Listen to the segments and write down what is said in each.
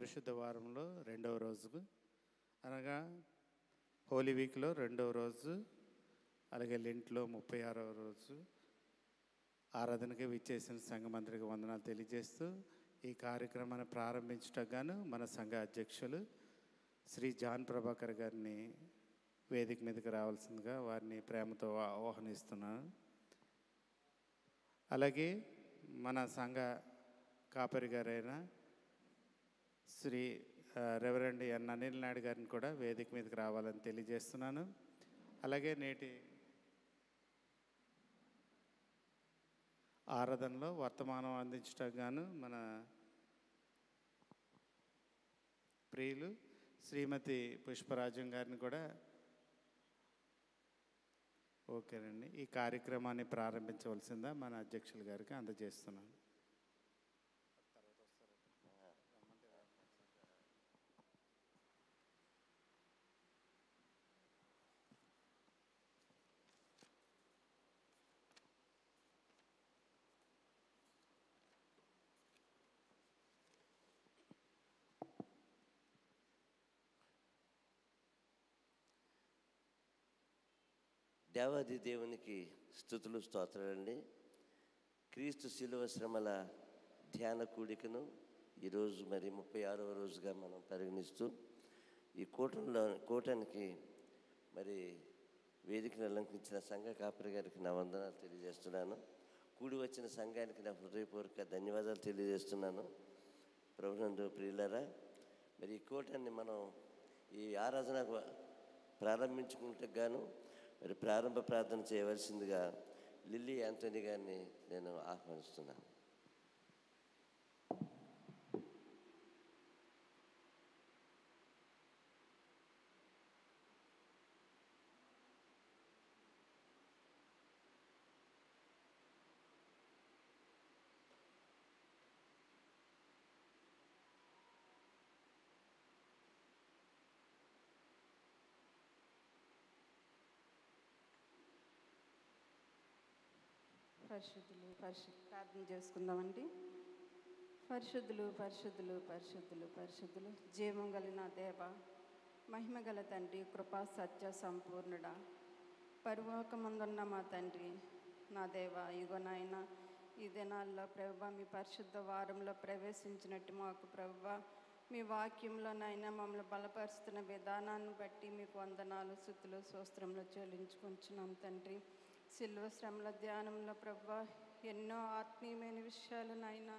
పరిశుద్ధ వారంలో రెండవ రోజు అనగా హోలీ వీక్లో రెండవ రోజు, అలాగే లెంట్లో 36వ రోజు ఆరాధనకి విచ్చేసిన సంఘమందరికి వందనాలు తెలియజేస్తూ ఈ కార్యక్రమాన్ని ప్రారంభించటకు గాను మన సంఘ అధ్యక్షులు శ్రీ జాన్ ప్రభాకర్ గారిని వేదిక మీదకి రావాల్సిందిగా వారిని ప్రేమతో ఆహ్వానిస్తున్నాను. అలాగే మన సంఘ కాపరి గారైన శ్రీ రెవరెండ్ ఎన్ అనిల్ నాయుడు గారిని కూడా వేదిక మీదకి రావాలని తెలియజేస్తున్నాను. అలాగే నేటి ఆరాధనలో వర్తమానం అందించడానికి గాను మన ప్రియులు శ్రీమతి పుష్పరాజం గారిని కూడా ఓకేనండి ఈ కార్యక్రమాన్ని ప్రారంభించవలసిందా మన అధ్యక్షుల గారికి అందజేస్తున్నాను. దేవాది దేవునికి స్తుతులు స్తోత్రాలండి. క్రీస్తు శిలువ శ్రమల ధ్యాన కూడికను ఈరోజు మరి 36వ రోజుగా మనం పరిగణిస్తూ ఈ కూటానికి మరి వేదికను అలంకరించిన సంఘ కాపరి గారికి నా వందనాలు తెలియజేస్తున్నాను. కూడి వచ్చిన సంఘానికి నా హృదయపూర్వక ధన్యవాదాలు తెలియజేస్తున్నాను. ప్రభునందు ప్రియులారా, మరి ఈ కూటాన్ని మనం ఈ ఆరాధన ప్రారంభించుకుంటే గాను మరి ప్రారంభ ప్రార్థన చేయవలసిందిగా లిల్లీ యాంటనీ గారిని నేను ఆహ్వానిస్తున్నాను. పరిశుద్ధులు ప్రార్థన చేసుకుందామండి. పరిశుద్ధులు పరిశుద్ధులు పరిశుద్ధులు పరిశుద్ధులు జీవం కలిగిన దేవ, మహిమ గల తండ్రి, కృపా సత్య సంపూర్ణుడా, పరలోకమందున్న మా తండ్రి, నా దేవ, ఇగో నాయన ఈ దినాల్లో ప్రభువా మీ పరిశుద్ధ వారంలో ప్రవేశించినట్టు మాకు ప్రభువా మీ వాక్యంలో నాయన మమ్మల్ని బలపరుస్తున్న విధానాన్ని బట్టి మీకు వందనాలు, స్తుతులు, స్తోత్రములు చెల్లించుకుంటున్నాం తండ్రి. సిల్వ శ్రమల ధ్యానంలో ప్రభువా ఎన్నో ఆత్మీయమైన విషయాలు నాయన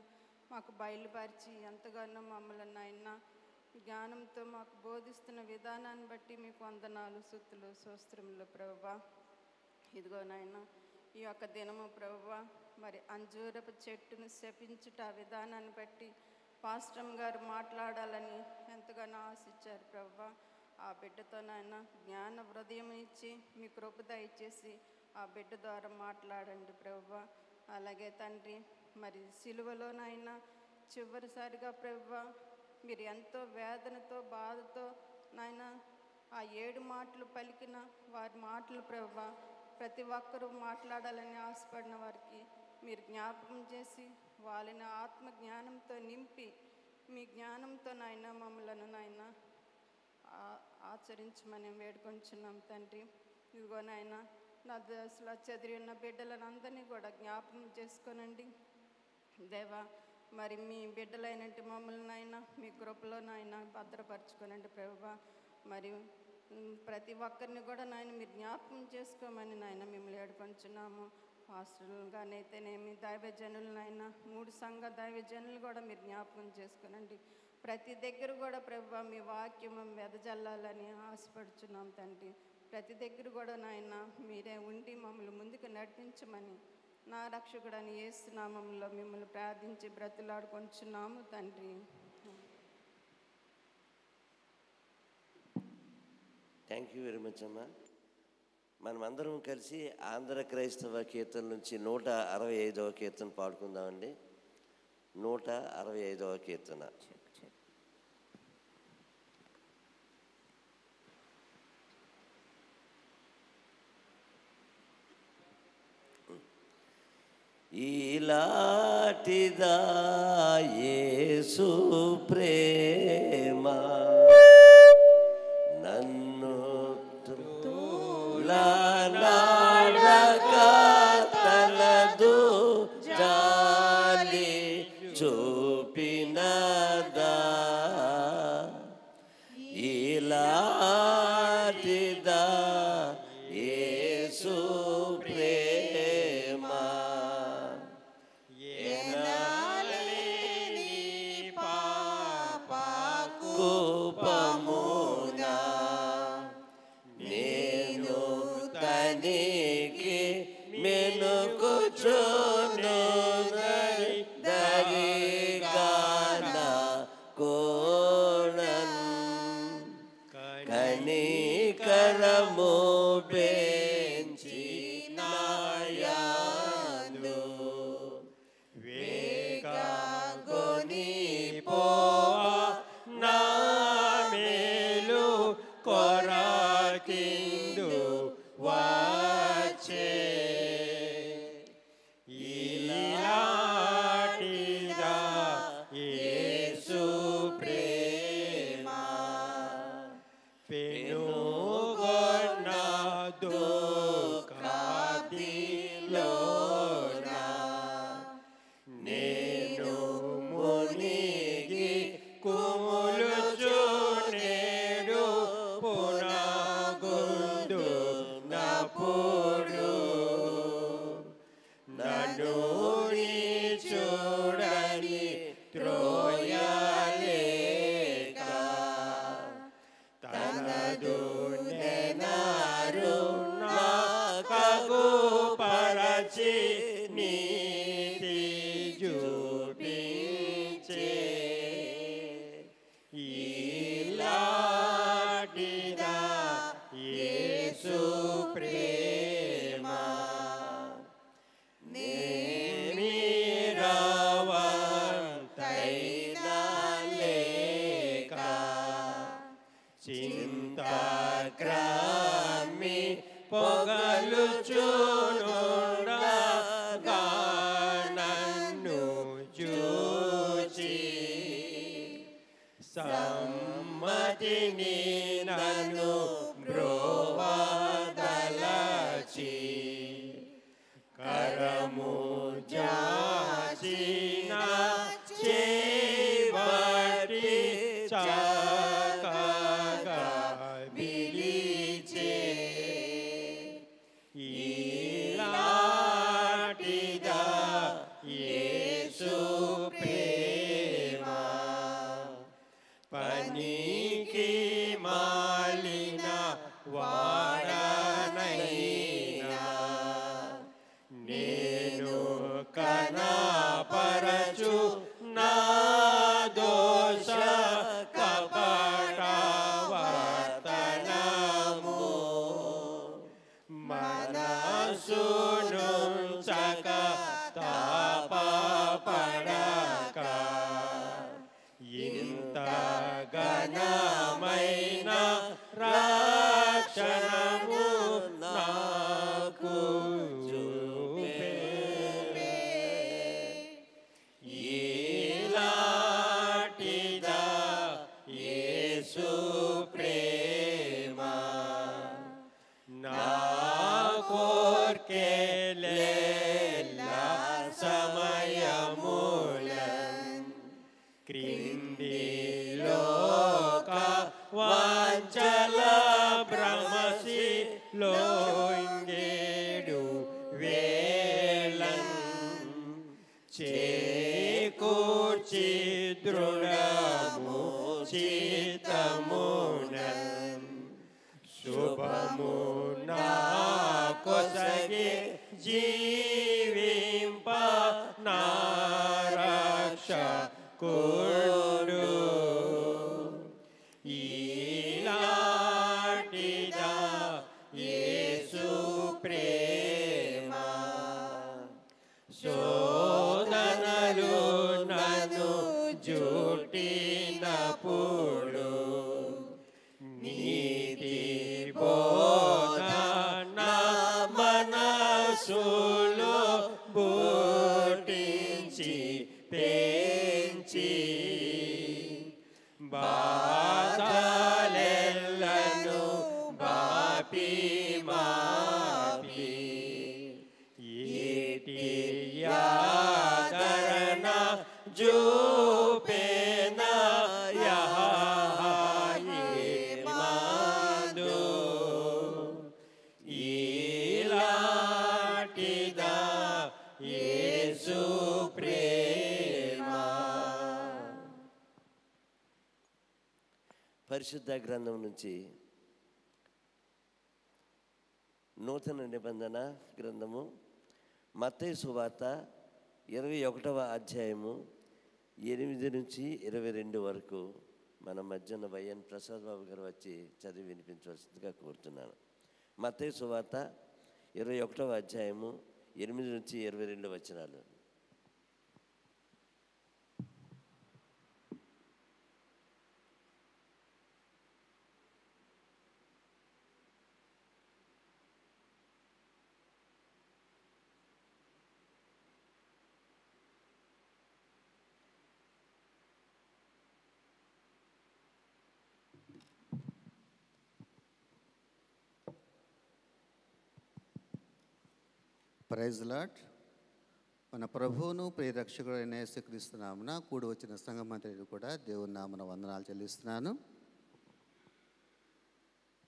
మాకు బయలుపరిచి ఎంతగానో మమ్మల్ని నాయన జ్ఞానంతో మాకు బోధిస్తున్న విధానాన్ని బట్టి మీకు వందనాలు, స్తుతులు, స్తోత్రములు ప్రభువా. ఇదిగో నాయన ఈ యొక్క దినము ప్రభువా మరి అంజూరపు చెట్టును శపించుట విధానాన్ని బట్టి పాస్టర్ గారు మాట్లాడాలని ఎంతగానో ఆశించారు ప్రభువా. ఆ బిడ్డతో నాయన జ్ఞాన హృదయం ఇచ్చి మీ కృప దయచేసి ఆ బిడ్డ ద్వారా మాట్లాడండి ప్రభువా. అలాగే తండ్రి, మరి సిలువలోనైనా చివరిసారిగా ప్రభువా మీరు ఎంతో వేదనతో బాధతో నాయన ఆ 7 మాటలు పలికిన వారి మాటలు ప్రభువా ప్రతి ఒక్కరూ మాట్లాడాలని ఆశపడిన వారికి మీరు జ్ఞాపకం చేసి వాళ్ళని ఆత్మ జ్ఞానంతో నింపి మీ జ్ఞానంతో నాయన మమ్మలను నాయన ఆచరించమని వేడుకొంచున్నాం తండ్రి. ఇదిగో నాయన నా దశలో చదివి ఉన్న బిడ్డలను అందరినీ కూడా జ్ఞాపకం చేసుకోనండి దేవా. మరి మీ బిడ్డలైనట్టు మమ్మల్ని నాయన మీ కృపలో నాయన భద్రపరచుకోనండి ప్రభువా. మరి ప్రతి ఒక్కరిని కూడా నాయన మీరు జ్ఞాపకం చేసుకోమని నాయన మిమ్మల్ని వేడుకొంచున్నాము. పాస్టర్లుగానైతేనేమి దైవజనులనైనా 3 సంఘ దైవజనులు కూడా మీరు జ్ఞాపకం చేసుకోనండి. ప్రతి దగ్గర కూడా ప్రభువా మీ వాక్యం వెదజల్లాలని ఆశపడుచున్నాం తండ్రి. ప్రతి దగ్గర కూడా నాయన మీరే ఉండి మమ్మల్ని ముందుకు నడిపించమని నా రక్షకుడని యేసు నామములో మిమ్మల్ని ప్రార్థించి బ్రతిలాడుకొంచున్నాము తండ్రి. థ్యాంక్ యూ వెరీ మచ్ అమ్మా. మనమందరం కలిసి ఆంధ్ర క్రైస్తవ కీర్తన నుంచి 165వ కీర్తన పాడుకుందామండి. 165వ కీర్తన. ఇలాటిదా యేసు ప్రేమ యేసు ప్రేమ పనికి మాలిన వాడనైనా నేను కనపరచు నా దోష కపట వర్తనము మనసును చక తాపపడక ఇంత ఘనమైన రక్షణము నాకు చూపే ఈలాటిదా యేసు ప్రేమ నా కోర్కెలెల్లా సమయములన్ క్రింది లోక వాంఛల భ్రమసి లోంగేడు వేళన్ చేకూర్చి దృఢము చిత్తమునన్ శుభము నా కొసగే జీవింప నా రక్షకుడు ఈలాటిదా యేసు ప్రేమ శోధనలు నన్ను జుట్టినప్పుడు నీతి బోధ నా మనసులో బోటించి పెంచి బాధలెల్లను బాపి మాపి ఏటి ఆదరణ జూపేన యెహోవాయే ఈలాటిదా యేసు ప్రేమ. పరిశుద్ధ గ్రంథం నుంచి నూతన నిబంధన గ్రంథము మత్తయి సువార్త 21వ అధ్యాయము 8 నుంచి 22 వరకు మన మధ్యన వైఎన్ ప్రసాద్ బాబు గారు వచ్చి చదివి వినిపించవలసిందిగా కోరుతున్నాను. మత్తయి సువార్త 21వ అధ్యాయము 8 నుంచి 22 వచనాలు. Praise Lord. మన ప్రభువును ప్రియరక్షకుడైన యేసుక్రీస్తు నామమున కూడి వచ్చిన సంఘమంతయులు కూడా దేవుని నామమున వందనాలు చెల్లిస్తున్నాను.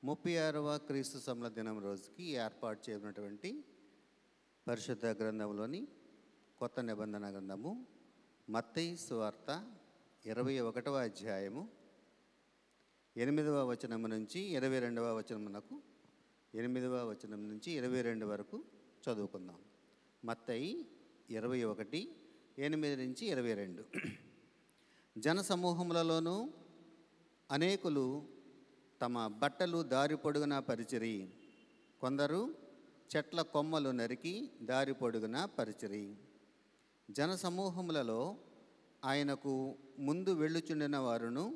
36వ క్రీస్తు సంవత్సర దినం రోజుకి ఏర్పాటు చేయబడినటువంటి పరిశుద్ధ గ్రంథంలోని కొత్త నిబంధన గ్రంథము మత్తయి సువార్త 21వ అధ్యాయము 8వ వచనం నుంచి 22వ వచనమునకు 8వ వచనం నుంచి 22 వరకు చదువుకుందాం. మత్తయి 21, 8 నుంచి 22. జన సమూహములలోనూ అనేకులు తమ బట్టలు దారి పొడుగున పరిచిరి, కొందరు చెట్ల కొమ్మలు నరికి దారి పొడుగున పరిచిరి. జన సమూహములలో ఆయనకు ముందు వెళ్ళుచుండిన వారును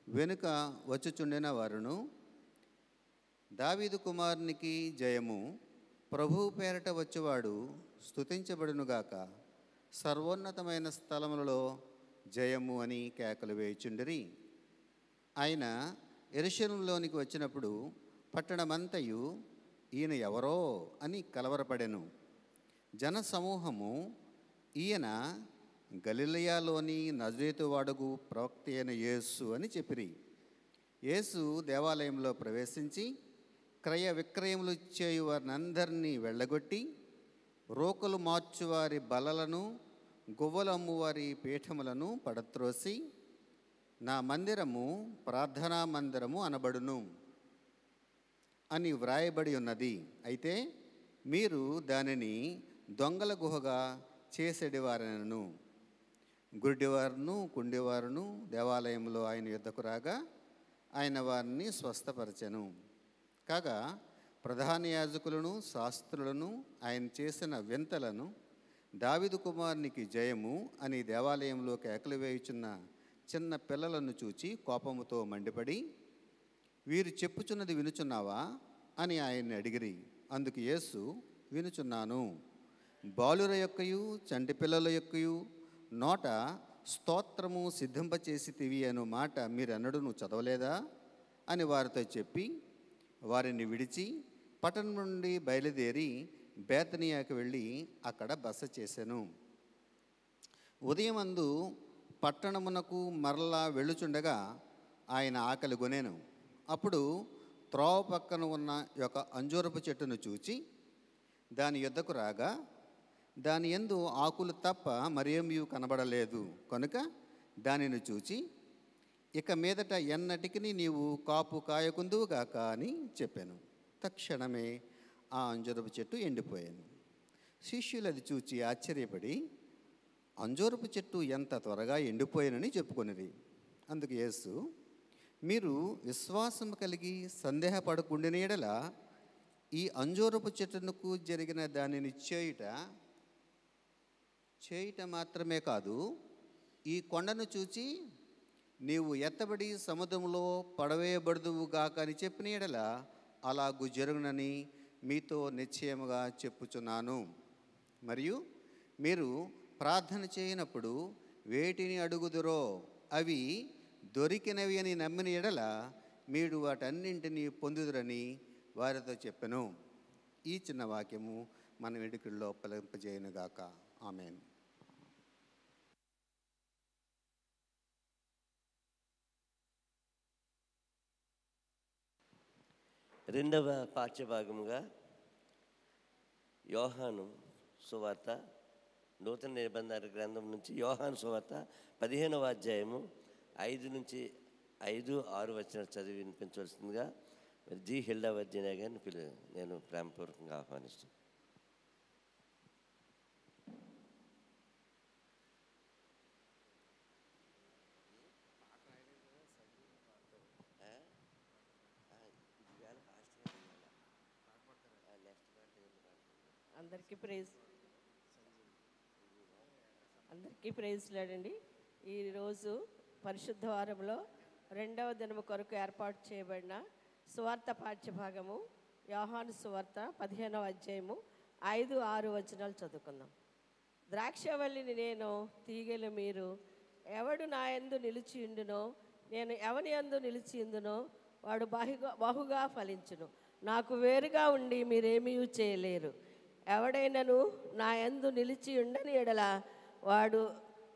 వెనుక వచ్చుచుండిన వారును, దావీదు కుమారునికి జయము, ప్రభువు పేరట వచ్చేవాడు స్తుతించబడునుగాక, సర్వోన్నతమైన స్థలములలో జయము అని కేకలు వేయుచుండిరి. ఆయన యెరూషలేములోనికి వచ్చినప్పుడు పట్టణమంతయు ఈయన ఎవరో అని కలవరపడెను. జన సమూహము ఈయన గలిలయలోని నజరేతు వాడగు ప్రవక్త అయిన యేసు అని చెప్పిరి. యేసు దేవాలయంలో ప్రవేశించి క్రయ విక్రయములు చేయు వారిని అందరినీ వెళ్ళగొట్టి రోకలు మార్చువారి బలలను గువ్వలు అమ్మువారి పీఠములను పడత్రోసి నా మందిరము ప్రార్థనా మందిరము అనబడును అని వ్రాయబడి ఉన్నది. అయితే మీరు దానిని దొంగల గుహగా చేసేటివారనను. గుడ్డివారును కుండివారును దేవాలయంలో ఆయన యుద్ధకు రాగా ఆయన వారిని స్వస్థపరచెను. కాగా ప్రధాన యాజకులను శాస్త్రులను ఆయన చేసిన వింతలను, దావీదు కుమారునికి జయము అని దేవాలయంలో కేకలు వేయుచున్న చిన్న పిల్లలను చూచి కోపముతో మండిపడి, వీరు చెప్పుచున్నది వినుచున్నావా అని ఆయన్ని అడిగిరి. అందుకు యేసు, వినుచున్నాను. బాలుర యొక్కయు చంటి పిల్లల యొక్కయు నోట స్తోత్రము సిద్ధింపచేసితివి అను మాట మీరెన్నడూ చదవలేదా అని వారితో చెప్పి వారిని విడిచి పట్టణం నుండి బయలుదేరి బేతనియాకు వెళ్ళి అక్కడ బస చేసెను. ఉదయమందు పట్టణమునకు మరలా వెళ్ళుచుండగా ఆయన ఆకలి గొనెను. అప్పుడు త్రోవ పక్కన ఉన్న ఒక అంజూరపు చెట్టును చూచి దాని యొద్దకు రాగా దాని యందు ఆకులు తప్ప మరేమీ కనబడలేదు. కనుక దానిని చూచి, ఇక మీదట ఎన్నటికి నీవు కాపు కాయకుందువుగాక అని చెప్పాను. తక్షణమే ఆ అంజూరపు చెట్టు ఎండిపోయాను. శిష్యులు అది చూచి ఆశ్చర్యపడి, అంజూరపు చెట్టు ఎంత త్వరగా ఎండిపోయానని చెప్పుకొనిరి. అందుకు యేసు, మీరు విశ్వాసం కలిగి సందేహపడకుండిన యెడల ఈ అంజూరపు చెట్టునకు జరిగిన దానిని చేయుట మాత్రమే కాదు, ఈ కొండను చూచి నీవు ఎత్తబడి సముద్రంలో పడవేయబడుదువుగాక అని చెప్పిన యెడల అలాగు జరుగునని మీతో నిశ్చయముగా చెప్పుచున్నాను. మరియు మీరు ప్రార్థన చేయనప్పుడు వేటిని అడుగుదురో అవి దొరికినవి అని నమ్మిన యెడల మీరు వాటన్నింటినీ పొందుదురని వారితో చెప్పెను. ఈ చిన్న వాక్యము మన వెడుకల్లో ఫలింపజేయునుగాక. ఆమేన్. రెండవ పాఠ్యభాగముగా యోహాను సువార్త, నూతన నిబంధన గ్రంథం నుంచి యోహాను సువార్త 15వ అధ్యాయము 5 నుంచి 5-6 వచనాలు చదివి వినిపించవలసిందిగా మరి జి హిల్డా వర్జీనియా గారిని నేను ప్రేమపూర్వకంగా ఆహ్వానిస్తాను. అందరికీ ప్రైజ్ లేడండి. ఈరోజు పరిశుద్ధ వారంలో 2వ దినము కొరకు ఏర్పాటు చేయబడిన సువార్త పాఠ్యభాగము యోహాను సువార్త 15వ అధ్యాయము 5-6 వచనాలు చదువుకుందాం. ద్రాక్షవల్లిని నేను, తీగెలు మీరు. ఎవడు నా యందు నిలిచి ఉండునో, నేను ఎవని యందు నిలిచి ఉందునో వాడు బహుగా ఫలించును. నాకు వేరుగా ఉండి మీరేమీ చేయలేరు. ఎవడైనను నా యందు నిలిచి ఉండని ఎడల వాడు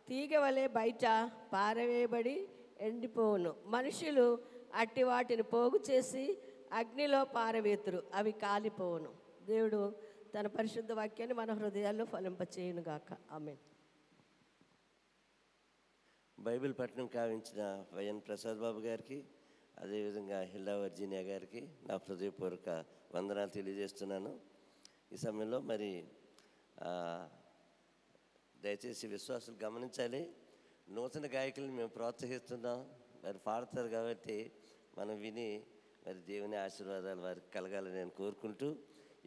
తీగ వలె బయట పారవేయబడి ఎండిపోవును. మనుషులు అట్టి వాటిని పోగు చేసి అగ్నిలో పారవేతురు, అవి కాలిపోవును. దేవుడు తన పరిశుద్ధ వాక్యాన్ని మన హృదయాల్లో ఫలింపచేయునుగాక. ఆమేన్. బైబిల్ పట్టణం కావించిన వైఎన్ ప్రసాద్ బాబు గారికి, అదేవిధంగా హిల్డా వర్జీనియా గారికి నా హృదయపూర్వక వందనాలు తెలియజేస్తున్నాను. ఈ సమయంలో మరి దయచేసి విశ్వాసులు గమనించాలి, నూతన గాయకులను మేము ప్రోత్సహిస్తున్నాం. మరి పాడతారు కాబట్టి మనం విని మరి దేవుని ఆశీర్వాదాలు వారికి కలగాలని నేను కోరుకుంటూ,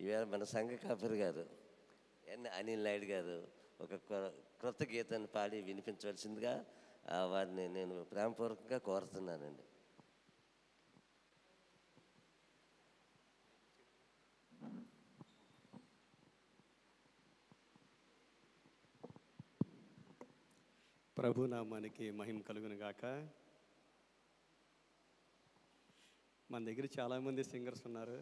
ఈవేళ మన సంఘ కాపరి గారు అనిల్ నాయుడు గారు ఒక క్రొత్త గీతాన్ని పాడి వినిపించవలసిందిగా వారిని నేను ప్రేమపూర్వకంగా కోరుతున్నానండి. ప్రభునామానికి మహిమ కలుగును గాక. మన దగ్గర చాలామంది సింగర్స్ ఉన్నారు.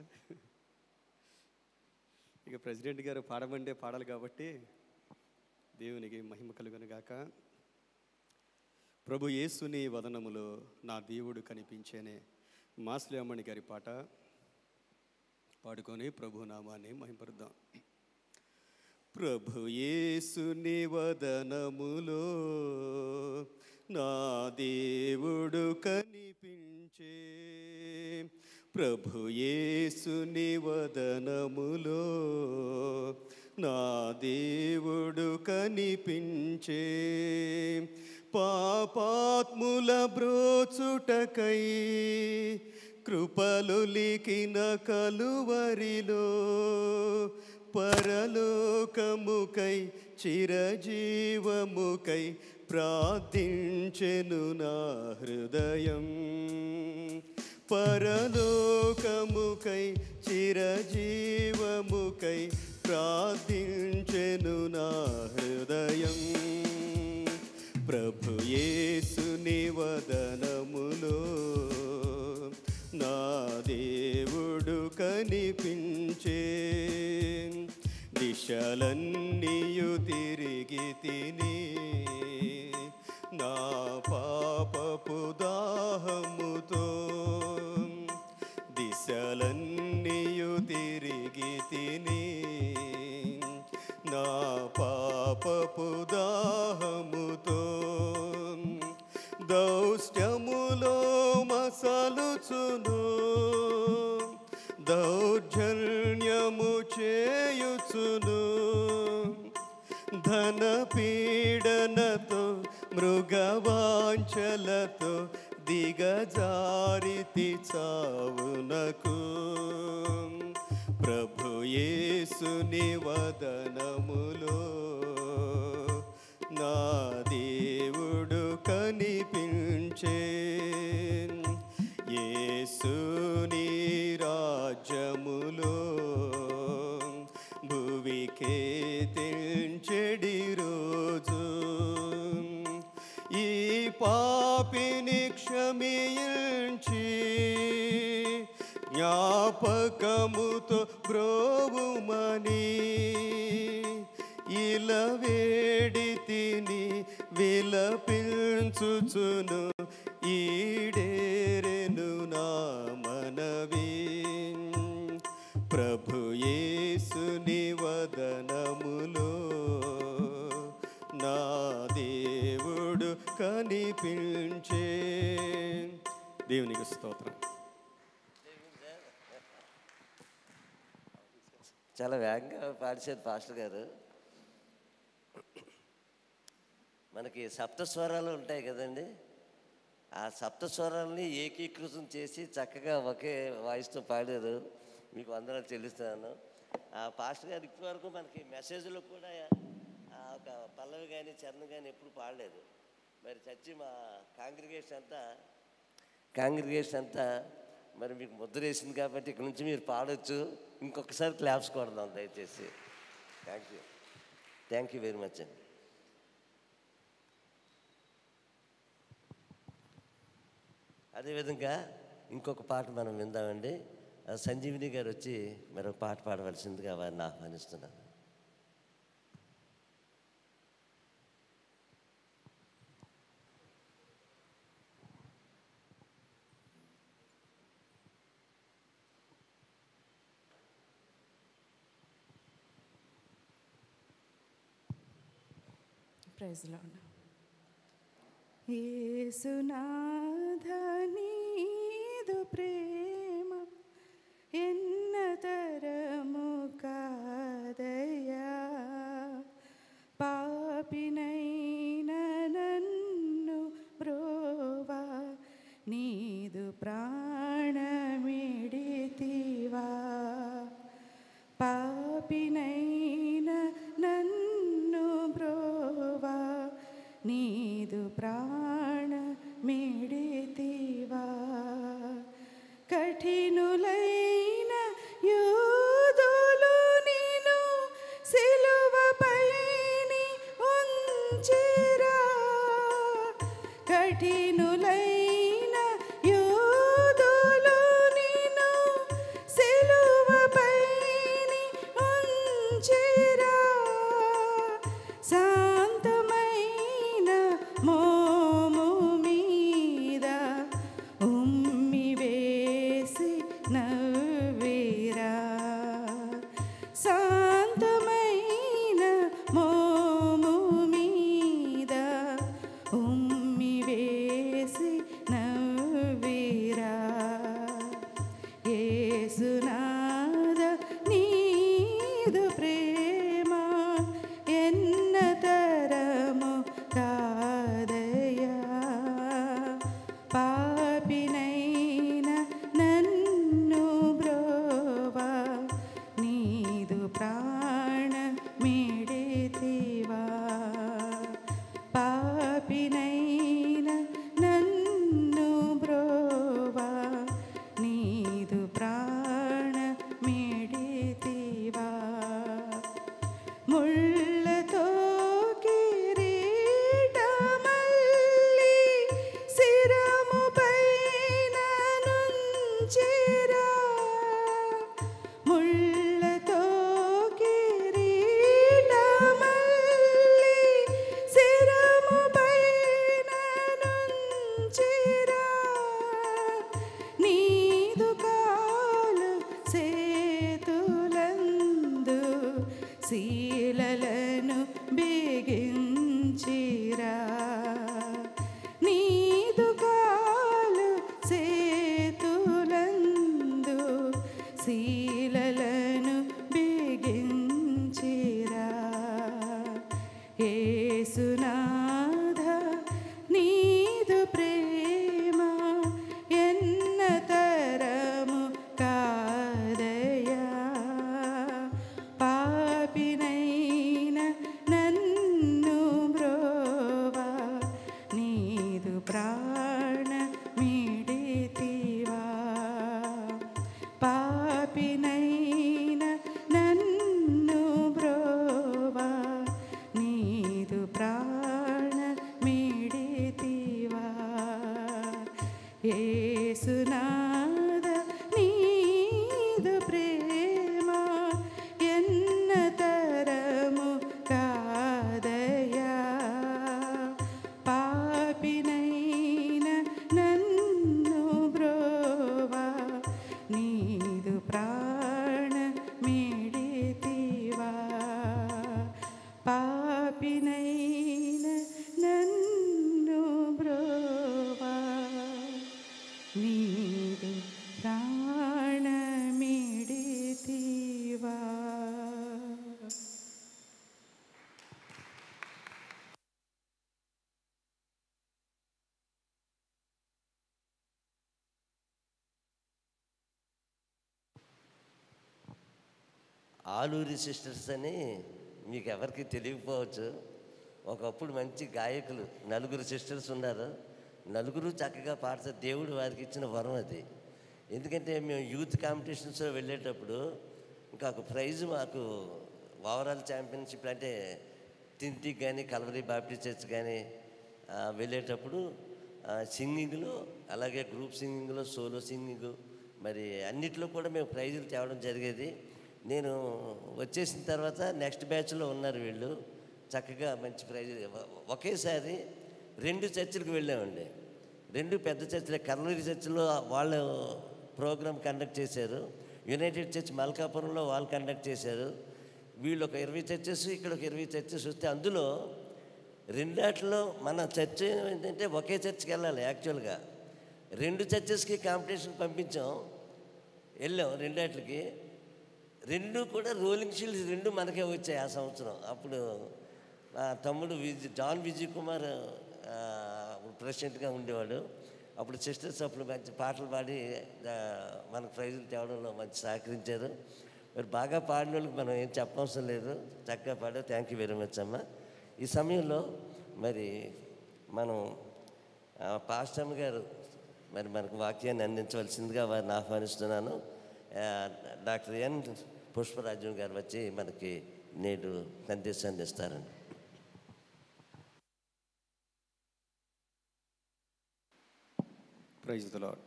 ఇక ప్రెసిడెంట్ గారు పాడమంటే పాడాలి కాబట్టి దేవునికి మహిమ కలుగును గాక. ప్రభు యేసుని వదనములో నా దేవుడు కనిపించేనే మాస్లేమణి గారి పాట పాడుకొని ప్రభు నామాన్ని మహిమపరుద్దాం. ప్రభు యేసుని వదనములో నా దేవుడు కనిపించే. ప్రభు యేసుని వదనములో నా దేవుడు కనిపించే. పాపాత్ముల బ్రోచుటకై కృపలులికిన కలువరిలో పరలోకముకై చిరజీవముకై ప్రార్థించెను నా హృదయం. పరలోకముకై చిరజీవముకై ప్రార్థించెను నా హృదయం. ప్రభు యేసుని వదనములో నా దేవుడు కనిపించే. దిశలన్నీయు తిరిగి తిని నా పాపపు దాహముతో. దిశలన్నీయు తిరిగి తిని నా పాపపు దాహముతో. దౌష్ట్యములో మసలుచును దౌర్జన్యము చేయుచును. ధన పీడనతో మృగవాంఛలతో దిగజారితి చావునకు. ప్రభు యేసుని వదనములో నా దేవుడు కనిపించే. యేసుని రాజ్యములో భువికే తెంచెడి రోజు. ఈ పాపిని క్షమించి జ్ఞాపకముతో బ్రోవుమని ఇలా వేడితిని విలపించుచును ఈడేరెను నా మనవి. ప్రభు యేసుని వదనములో నా దేవుడు కనిపించే. దేవునికి స్తోత్రం. చాలా వేగంగా పాడిశారు పాస్టర్ గారు. మనకి సప్తస్వరాలు ఉంటాయి కదండి, ఆ సప్తస్వరాలని ఏకీకృతం చేసి చక్కగా ఒకే వాయిస్తో పాడారు. మీకు వందనాలు చెల్లిస్తున్నాను. ఆ పాస్టర్ గారు ఇప్పటివరకు మనకి మెసేజ్లో కూడా ఒక పల్లవి కానీ చరణం కానీ ఎప్పుడు పాడలేదు. మరి చచ్చి మా కాంగ్రిగేషన్ అంతా మరి మీకు ముద్ర వేసింది కాబట్టి ఇక్కడ నుంచి మీరు పాడొచ్చు. ఇంకొకసారి క్లాప్స్ కొడదాం దయచేసి. థ్యాంక్ యూ వెరీ మచ్ అండి. అదేవిధంగా ఇంకొక పాట మనం విందామండి. సంజీవిని గారు వచ్చి మరొక పాట పాడవలసిందిగా వారిని ఆహ్వానిస్తున్నాను. Praise lord. యేసునాథ నీదు ప్రేమ ఎన్నతరము కాదయ్యా. పాపినైన నన్ను బ్రోవా నీదు ప్రాణమిడితివా. పాపినైన నన్ను బ్రోవా నీదు ప్రాణమిడితివా. కఠినులైన యూదులు నిన్ను సిలువపైని ఉంచిరా. కఠినులైన యూదులు నిన్ను సిలువపైని ఉంచిరా. శాంతమైన మోము మీద ఉమ్మి వేసి నవ్విరా. శాంతమైన యేసునాథ నీదు ప్రేమ ఎన్న తరము కాదయా పాపినైన నన్ను బ్రోవా నీదు ప్రాణ మిడితివా పాపినైన నన్ను బ్రోవా నీదు ప్రాణ మిడితివా యేసునాథ నీదు ప్రేమ ఎన్న తరము కాదయా పాపినైన నన్ను బ్రోవా నీదు ప్రాణ మిడితివా పాపినైన నన్ను బ్రోవా నీదు ప్రాణ మిడితివా. ఆలూరి సిస్టర్స్ అని మీకు ఎవరికి తెలియకపోవచ్చు. ఒకప్పుడు మంచి గాయకులు నలుగురు సిస్టర్స్ ఉన్నారు. నలుగురు చక్కగా పాడతారు. దేవుడు వారికి ఇచ్చిన వరం అది. ఎందుకంటే మేము యూత్ కాంపిటీషన్స్లో వెళ్ళేటప్పుడు ఇంకా ఒక ప్రైజ్ మాకు ఓవరాల్ ఛాంపియన్షిప్ అంటే తింటికి కానీ కల్వరీ బాప్టిస్ట్ చర్చ్ కానీ వెళ్ళేటప్పుడు సింగింగ్లో, అలాగే గ్రూప్ సింగింగ్లో, సోలో సింగింగ్, మరి అన్నిట్లో కూడా మేము ప్రైజులు తేవడం జరిగేది. నేను వచ్చేసిన తర్వాత నెక్స్ట్ బ్యాచ్లో ఉన్నారు వీళ్ళు, చక్కగా మంచి ప్రైజ్. ఒకేసారి 2 చర్చిలకు వెళ్ళామండి. 2 పెద్ద చర్చిలు. కర్నూలు చర్చిలో వాళ్ళు ప్రోగ్రామ్ కండక్ట్ చేశారు. యునైటెడ్ చర్చ్ మల్కాపురంలో వాళ్ళు కండక్ట్ చేశారు. వీళ్ళు ఒక 20 చర్చెస్, ఇక్కడ ఒక 20 చర్చెస్ వస్తే అందులో 2 మన చర్చ్ ఏంటంటే ఒకే చర్చ్కి వెళ్ళాలి. యాక్చువల్గా 2 చర్చెస్కి కాంపిటీషన్ పంపించాం, వెళ్ళాం 2 2 కూడా రోలింగ్ షీల్డ్స్ 2 మనకే వచ్చాయి ఆ సంవత్సరం. అప్పుడు మా తమ్ముడు జాన్ విజయ్ కుమార్ ప్రెసిడెంట్గా ఉండేవాడు. అప్పుడు సిస్టర్స్ అప్పుడు మంచి పాటలు పాడి మనకు ప్రైజులు తేవడంలో మంచి సహకరించారు. మరి బాగా పాడిన వాళ్ళకి మనం ఏం చెప్పవసరం లేదు, చక్కగా పాడారు. థ్యాంక్ యూ వెరీ మచ్ అమ్మ. ఈ సమయంలో మరి మనం పాస్టమ్ గారు మరి మనకు వాక్యాన్ని అందించవలసిందిగా వారిని ఆహ్వానిస్తున్నాను. డాక్టర్ ఎన్ పుష్పరాజు గారు వచ్చి మనకి నేడు సందేశాన్ని ఇస్తారండి. Praise the lord.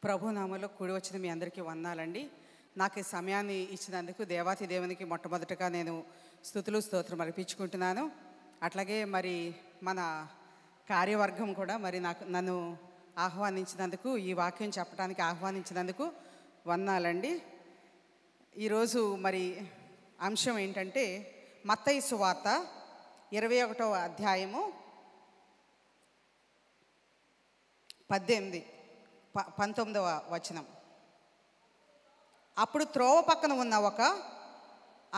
ప్రభునామలో కూడి వచ్చిన మీ అందరికీ వందనాలండి. నాకు ఈ సమయాన్ని ఇచ్చినందుకు దేవాతి దేవునికి మొట్టమొదటగా నేను స్తుతులు స్తోత్రం అర్పించుకుంటున్నాను. అట్లాగే మరి మన కార్యవర్గం కూడా మరి నన్ను ఆహ్వానించినందుకు, ఈ వాక్యం చెప్పడానికి ఆహ్వానించినందుకు వందనాలండి. ఈరోజు మరి అంశం ఏంటంటే మత్తయి సువార్త 21వ అధ్యాయము 19వ వచనం. అప్పుడు త్రోవ పక్కన ఉన్న ఒక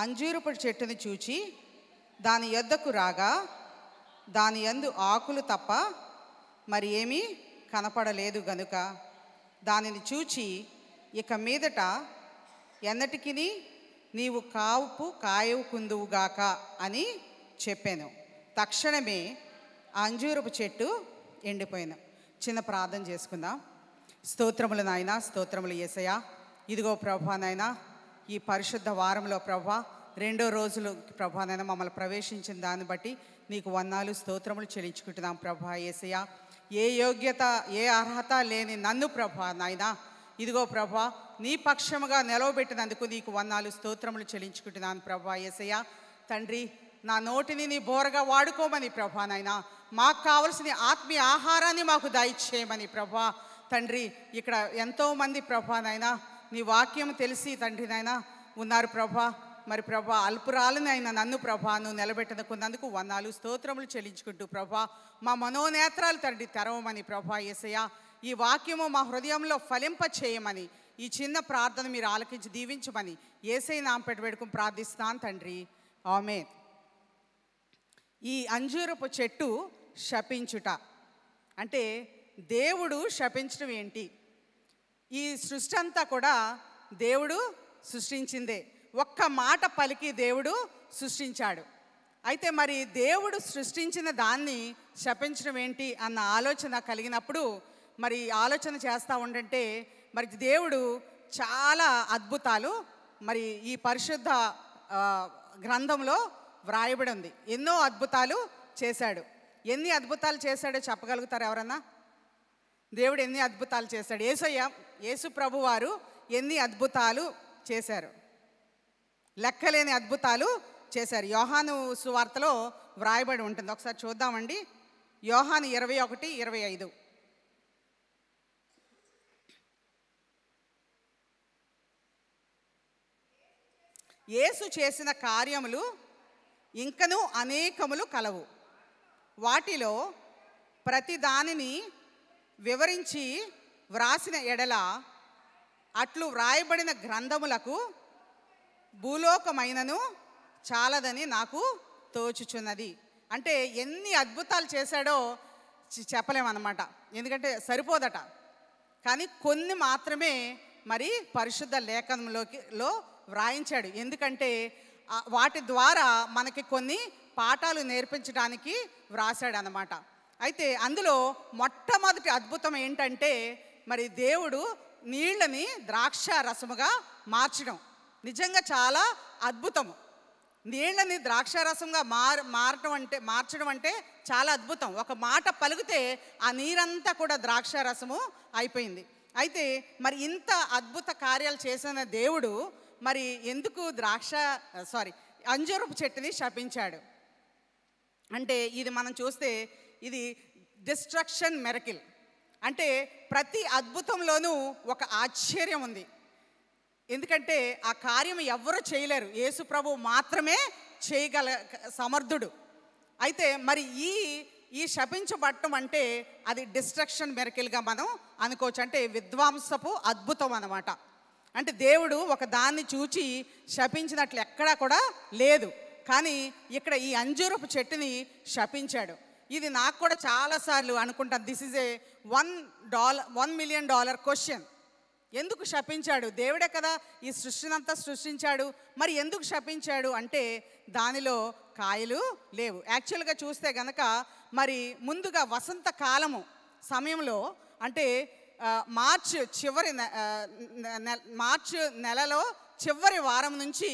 అంజూరపు చెట్టుని చూచి దాని యొద్దకు రాగా దాని యందు ఆకులు తప్ప మరి ఏమీ కనపడలేదు గనుక దానిని చూచి ఇక మీదట ఎన్నటికి నీవు కాయవుకుందువుగాక అని చెప్పాను. తక్షణమే ఆ అంజూరపు చెట్టు ఎండిపోయాను. చిన్న ప్రార్థన చేసుకుందాం. స్తోత్రములు నాయన, స్తోత్రములు యేసయ్య. ఇదిగో ప్రభా నాయన, ఈ పరిశుద్ధ వారంలో ప్రభా 2వ రోజులు ప్రభా నాయన మమ్మల్ని ప్రవేశించిన దాన్ని బట్టి నీకు వందనాలు స్తోత్రములు చెల్లించుకుంటున్నాం ప్రభా యేసయ్య. ఏ యోగ్యత ఏ అర్హత లేని నన్ను ప్రభా నాయన ఇదిగో ప్రభా నీ పక్షముగా నిలవబెట్టినందుకు నీకు వందనాలు స్తోత్రములు చెల్లించుకుంటున్నాను ప్రభా యేసయ్య. తండ్రి, నా నోటిని నీ బోరగా వాడుకోమని ప్రభా నాయన, మాకు కావలసిన ఆత్మీయ ఆహారాన్ని మాకు దయచేయమని ప్రభా తండ్రి. ఇక్కడ ఎంతోమంది ప్రభా నాయన నీ వాక్యం తెలిసి తండ్రి నాయన ఉన్నారు ప్రభా. మరి ప్రభా అల్పురాలనైనా నన్ను ప్రభా నువ్వు నిలబెట్టుకున్నందుకు వందనాలు స్తోత్రములు చెల్లించుకుంటూ ప్రభా మా మనోనేత్రాలు తండ్రి తెరవమని ప్రభా యేసయ్య. ఈ వాక్యము మా హృదయంలో ఫలింప చేయమని ఈ చిన్న ప్రార్థన మీరు ఆలకించి దీవించమని యేసయ్య నామం పెట్టి వేడుకుని ప్రార్థిస్తున్నాను తండ్రి, ఆమేన్. ఈ అంజూరపు చెట్టు శపించుట అంటే దేవుడు శపించడం ఏంటి? ఈ సృష్టి అంతా కూడా దేవుడు సృష్టించిందే. ఒక్క మాట పలికి దేవుడు సృష్టించాడు. అయితే మరి దేవుడు సృష్టించిన దాన్ని శపించడం ఏంటి అన్న ఆలోచన కలిగినప్పుడు మరి ఆలోచన చేస్తూ ఉండంటే మరి దేవుడు చాలా అద్భుతాలు మరి ఈ పరిశుద్ధ గ్రంథంలో వ్రాయబడి ఉంది. ఎన్నో అద్భుతాలు చేశాడు. ఎన్ని అద్భుతాలు చేశాడో చెప్పగలుగుతారు ఎవరన్నా? దేవుడు ఎన్ని అద్భుతాలు చేశాడు? యేసు ప్రభు వారు ఎన్ని అద్భుతాలు చేశారు? లెక్కలేని అద్భుతాలు చేశారు. యోహాను సువార్తలో వ్రాయబడి ఉంటుంది. ఒకసారి చూద్దామండి. యోహాను 21:25. యేసు చేసిన కార్యములు ఇంకనూ అనేకములు కలవు. వాటిలో ప్రతి దానిని వివరించి వ్రాసిన ఎడల అట్లు వ్రాయబడిన గ్రంథములకు భూలోకమైనను చాలదని నాకు తోచుచున్నది. అంటే ఎన్ని అద్భుతాలు చేశాడో చెప్పలేమన్నమాట, ఎందుకంటే సరిపోదట. కానీ కొన్ని మాత్రమే మరి పరిశుద్ధ లేఖనంలో వ్రాయించాడు. ఎందుకంటే వాటి ద్వారా మనకి కొన్ని పాఠాలు నేర్పించడానికి వ్రాసాడు అన్నమాట. అయితే అందులో మొట్టమొదటి అద్భుతం ఏంటంటే మరి దేవుడు నీళ్ళని ద్రాక్ష రసముగా మార్చడం. నిజంగా చాలా అద్భుతము. నీళ్ళని ద్రాక్షారసంగా మార్చడం అంటే చాలా అద్భుతం. ఒక మాట పలికితే ఆ నీరంతా కూడా ద్రాక్షారసము అయిపోయింది. అయితే మరి ఇంత అద్భుత కార్యాలు చేసిన దేవుడు మరి ఎందుకు అంజూరపు చెట్టుని శపించాడు అంటే ఇది మనం చూస్తే ఇది డిస్ట్రక్షన్ మిరకిల్. అంటే ప్రతి అద్భుతంలోనూ ఒక ఆశ్చర్యం ఉంది. ఎందుకంటే ఆ కార్యం ఎవ్వరూ చేయలేరు, యేసు ప్రభు మాత్రమే చేయగల సమర్థుడు. అయితే మరి ఈ శపించబట్టం అంటే అది డిస్ట్రక్షన్ మిరకిల్గా మనం అనుకోవచ్చు. అంటే విధ్వంసపు అద్భుతం అన్నమాట. అంటే దేవుడు ఒక దాన్ని చూచి శపించినట్లు ఎక్కడా కూడా లేదు. కానీ ఇక్కడ ఈ అంజూరపు చెట్టుని శపించాడు. ఇది నాకు కూడా చాలాసార్లు అనుకుంటాను, this is a $1 million question. ఎందుకు శపించాడు? దేవుడే కదా ఈ సృష్టినంతా సృష్టించాడు, మరి ఎందుకు శపించాడు అంటే దానిలో కాయలు లేవు. యాక్చువల్గా చూస్తే గనక మరి ముందుగా వసంతకాలము సమయంలో అంటే మార్చి నెలలో చివరి వారం నుంచి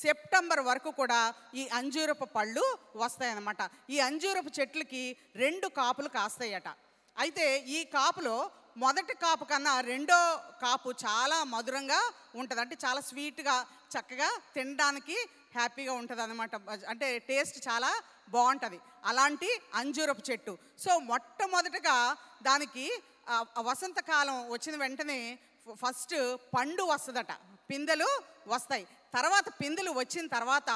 సెప్టెంబర్ వరకు కూడా ఈ అంజూరపు పళ్ళు వస్తాయన్నమాట. ఈ అంజూరపు చెట్లకి 2 కాపులు కాస్తాయట. అయితే ఈ కాపులో మొదటి కాపు కన్నా రెండో కాపు చాలా మధురంగా ఉంటుంది. అంటే చాలా స్వీట్గా చక్కగా తినడానికి హ్యాపీగా ఉంటుంది అన్నమాట. అంటే టేస్ట్ చాలా బాగుంటుంది అలాంటి అంజూరపు చెట్టు. సో మొట్టమొదటిగా దానికి వసంతకాలం వచ్చిన వెంటనే ఫస్ట్ పండు వస్తుందట, పిందెలు వస్తాయి. తర్వాత పిందెలు వచ్చిన తర్వాత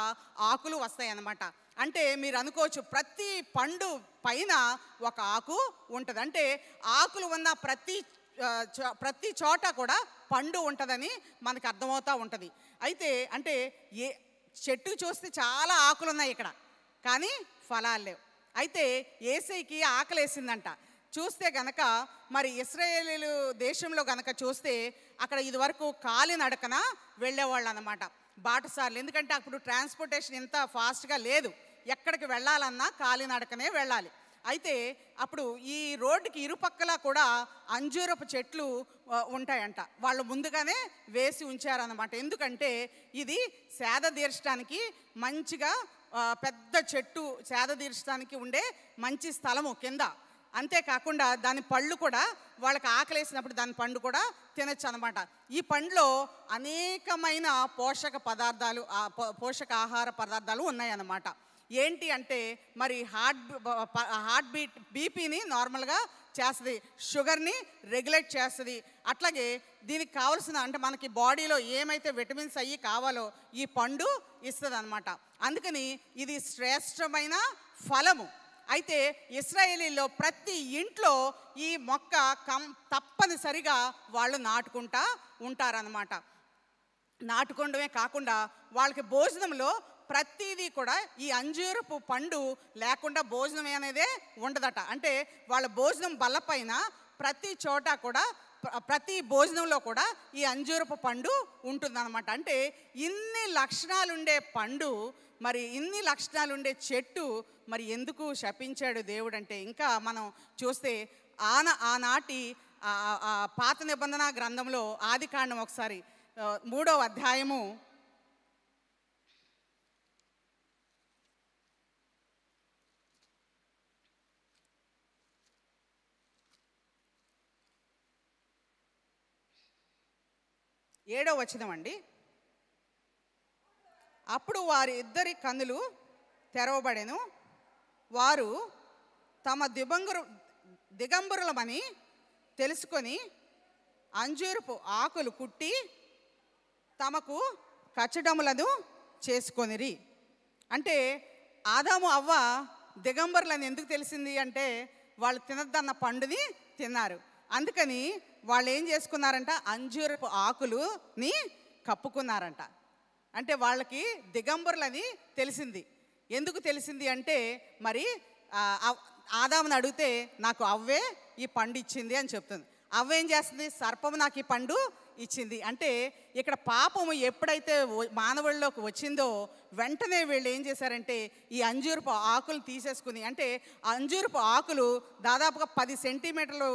ఆకులు వస్తాయి అన్నమాట. అంటే మీరు అనుకోవచ్చు ప్రతి పండు పైన ఒక ఆకు ఉంటుంది. అంటే ఆకులు ఉన్న ప్రతి చోట కూడా పండు ఉంటుందని మనకు అర్థమవుతూ ఉంటుంది. అయితే అంటే చెట్టు చూస్తే చాలా ఆకులు ఉన్నాయి ఇక్కడ, కానీ ఫలాలు లేవు. అయితే యేసయ్యకి ఆకలేసిందంట. చూస్తే గనక మరి ఇశ్రాయేలు దేశంలో గనక చూస్తే అక్కడ ఇదివరకు కాలినడకన వెళ్ళేవాళ్ళు అన్నమాట, బాటసార్లు. ఎందుకంటే అప్పుడు ట్రాన్స్పోర్టేషన్ ఎంత ఫాస్ట్గా లేదు, ఎక్కడికి వెళ్ళాలన్నా కాలినడకనే వెళ్ళాలి. అయితే అప్పుడు ఈ రోడ్డుకి ఇరుపక్కల కూడా అంజూరపు చెట్లు ఉంటాయంట. వాళ్ళు ముందుగానే వేసి ఉంచారన్నమాట. ఎందుకంటే ఇది సేద తీర్చడానికి మంచిగా పెద్ద చెట్టు, సేద తీర్చడానికి ఉండే మంచి స్థలము కింద. అంతేకాకుండా దాని పళ్ళు కూడా వాళ్ళకి ఆకలేసినప్పుడు దాని పండు కూడా తినచ్చు అనమాట. ఈ పండులో అనేకమైన పోషకాహార పదార్థాలు ఉన్నాయన్నమాట. ఏంటి అంటే మరి హార్ట్ బీట్ బీపీని నార్మల్గా చేస్తుంది, షుగర్ని రెగ్యులేట్ చేస్తుంది. అట్లాగే దీనికి కావాల్సిన అంటే మనకి బాడీలో ఏమైతే విటమిన్స్ అయ్యి కావాలో ఈ పండు ఇస్తుంది అనమాట. అందుకని ఇది శ్రేష్టమైన ఫలము. అయితే ఇశ్రాయేలీలో ప్రతి ఇంట్లో ఈ మొక్క తప్పనిసరిగా వాళ్ళు నాటుకుంటా ఉంటారన్నమాట. నాటుకోవడమే కాకుండా వాళ్ళకి భోజనంలో ప్రతిదీ కూడా ఈ అంజూరపు పండు లేకుండా భోజనం అనేదే ఉండదట. అంటే వాళ్ళ భోజనం బల్లపైన ప్రతి చోట కూడా ప్రతి భోజనంలో కూడా ఈ అంజూరపు పండు ఉంటుందన్నమాట. అంటే ఇన్ని లక్షణాలుండే పండు, మరి ఇన్ని లక్షణాలుండే చెట్టు మరి ఎందుకు శపించాడు దేవుడు అంటే, ఇంకా మనం చూస్తే ఆనాటి పాత నిబంధన గ్రంథంలో ఆదికాండం ఒకసారి 3వ అధ్యాయము 7వ వచనం అండి. అప్పుడు వారి ఇద్దరి కన్నులు తెరవబడెను, వారు తమ దిగంబరులమని తెలుసుకొని అంజూరపు ఆకులు కుట్టి తమకు కచ్చడములను చేసుకొనిరి. అంటే ఆదాము అవ్వ దిగంబరులని ఎందుకు తెలిసింది అంటే, వాళ్ళు తినద్దన్న పండుని తిన్నారు. అందుకని వాళ్ళు ఏం చేసుకున్నారంట, అంజూరపు ఆకులుని కప్పుకున్నారంట. అంటే వాళ్ళకి దిగంబరులని తెలిసింది. ఎందుకు తెలిసింది అంటే, మరి ఆదాముని అడిగితే నాకు అవ్వే ఈ పండు ఇచ్చింది అని చెప్తుంది. అవ్వేం చేస్తుంది, సర్పము నాకు ఈ పండు ఇచ్చింది. అంటే ఇక్కడ పాపము ఎప్పుడైతే మానవుల్లోకి వచ్చిందో వెంటనే వీళ్ళు ఏం చేశారంటే ఈ అంజూరపు ఆకులు తీసేసుకుని, అంటే అంజూరపు ఆకులు దాదాపుగా 10 సెంటీమీటర్లు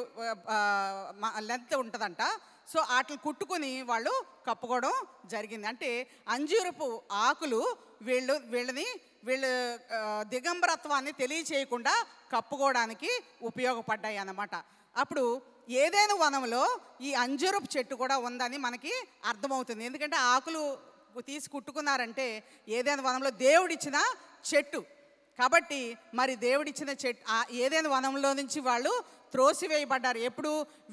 లెంత్ ఉంటుందంట. సో వాటిని కుట్టుకుని వాళ్ళు కప్పుకోవడం జరిగింది. అంటే అంజూరపు ఆకులు వీళ్ళ దిగంబరత్వాన్ని తెలియచేయకుండా కప్పుకోవడానికి ఉపయోగపడ్డాయి అన్నమాట. అప్పుడు ఏదైనా వనంలో ఈ అంజూరపు చెట్టు కూడా ఉందని మనకి అర్థమవుతుంది. ఎందుకంటే ఆకులు తీసి కుట్టుకున్నారంటే ఏదైనా వనంలో దేవుడిచ్చిన చెట్టు కాబట్టి, మరి దేవుడిచ్చిన చెట్టు ఏదైనా వనంలో నుంచి వాళ్ళు త్రోసివేయబడ్డారు.